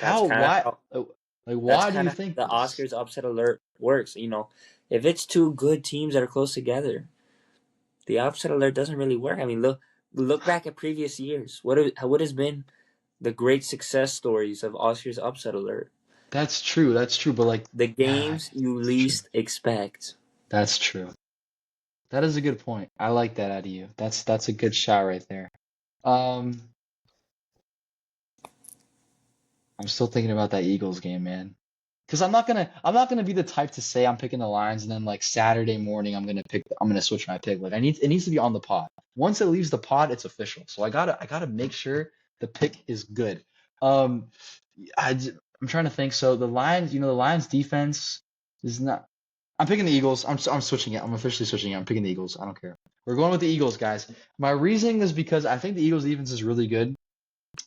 [SPEAKER 2] That's
[SPEAKER 1] How?
[SPEAKER 2] kind of
[SPEAKER 1] Why?
[SPEAKER 2] how
[SPEAKER 1] Like
[SPEAKER 2] that's
[SPEAKER 1] why do
[SPEAKER 2] kind
[SPEAKER 1] you
[SPEAKER 2] of
[SPEAKER 1] think
[SPEAKER 2] the
[SPEAKER 1] this?
[SPEAKER 2] Oscars upset alert works. If it's two good teams that are close together, the upset alert doesn't really work. I mean, look back at previous years. What has been the great success stories of Oscars upset alert?
[SPEAKER 1] That's true. That's true. But like,
[SPEAKER 2] The
[SPEAKER 1] yeah,
[SPEAKER 2] games you
[SPEAKER 1] it's true.
[SPEAKER 2] least expect.
[SPEAKER 1] That's true. That is a good point. I like that out of you. That's a good shot right there. Um, I'm still thinking about that Eagles game, man. Because I'm not gonna be the type to say I'm picking the Lions and then like Saturday morning I'm gonna switch my pick. Like it needs to be on the pod. Once it leaves the pod, it's official. So I gotta make sure the pick is good. Um, I'm trying to think. So the Lions, the Lions defense is not. I'm picking the Eagles. I'm switching it. I'm officially switching it. I'm picking the Eagles. I don't care. We're going with the Eagles, guys. My reasoning is because I think the Eagles defense is really good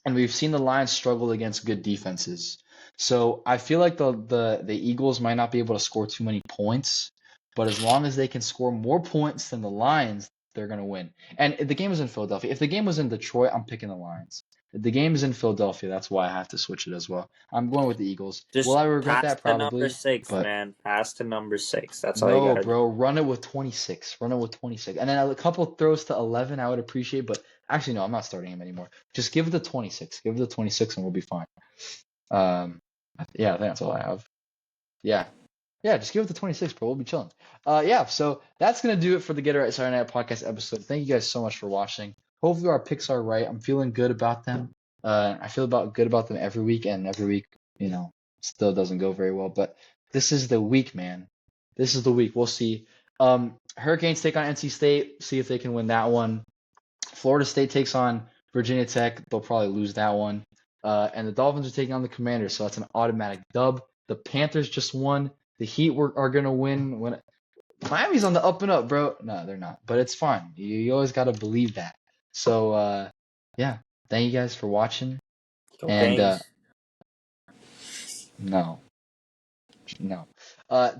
[SPEAKER 1] and we've seen the Lions struggle against good defenses. So I feel like the Eagles might not be able to score too many points, but as long as they can score more points than the Lions, they're gonna win. And the game is in Philadelphia. If the game was in Detroit, I'm picking the Lions. If the game is in Philadelphia, that's why I have to switch it as well. I'm going with the Eagles. Will
[SPEAKER 2] Just
[SPEAKER 1] I regret
[SPEAKER 2] pass
[SPEAKER 1] that?
[SPEAKER 2] to number
[SPEAKER 1] Probably,
[SPEAKER 2] 6,
[SPEAKER 1] but
[SPEAKER 2] man. Pass to number 6. That's all you
[SPEAKER 1] no,
[SPEAKER 2] gotta do.
[SPEAKER 1] bro. Run it with 26. Run it with 26. And then a couple throws to 11, I would appreciate. But actually, no, I'm not starting him anymore. Just give it the 26. Give it the 26, and we'll be fine. Yeah, I think that's all I have. Yeah. Yeah, just give it the 26, bro. We'll be chilling. Yeah, so that's going to do it for the Get It Right Saturday Night Podcast episode. Thank you guys so much for watching. Hopefully our picks are right. I'm feeling good about them. I feel good about them every week, and every week, still doesn't go very well. But this is the week, man. This is the week. We'll see. Hurricanes take on NC State. See if they can win that one. Florida State takes on Virginia Tech. They'll probably lose that one. And the Dolphins are taking on the Commanders, so that's an automatic dub. The Panthers just won. The Heat are gonna win. Miami's on the up and up, bro. No, they're not, but it's fine. You always gotta believe that. So yeah, thank you guys for watching.
[SPEAKER 2] Go
[SPEAKER 1] And
[SPEAKER 2] Canes.
[SPEAKER 1] no, no.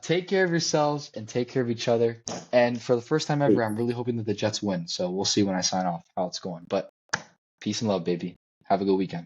[SPEAKER 1] Take care of yourselves and take care of each other. And for the first time ever, I'm really hoping that the Jets win. So we'll see when I sign off how it's going. But peace and love, baby. Have a good weekend.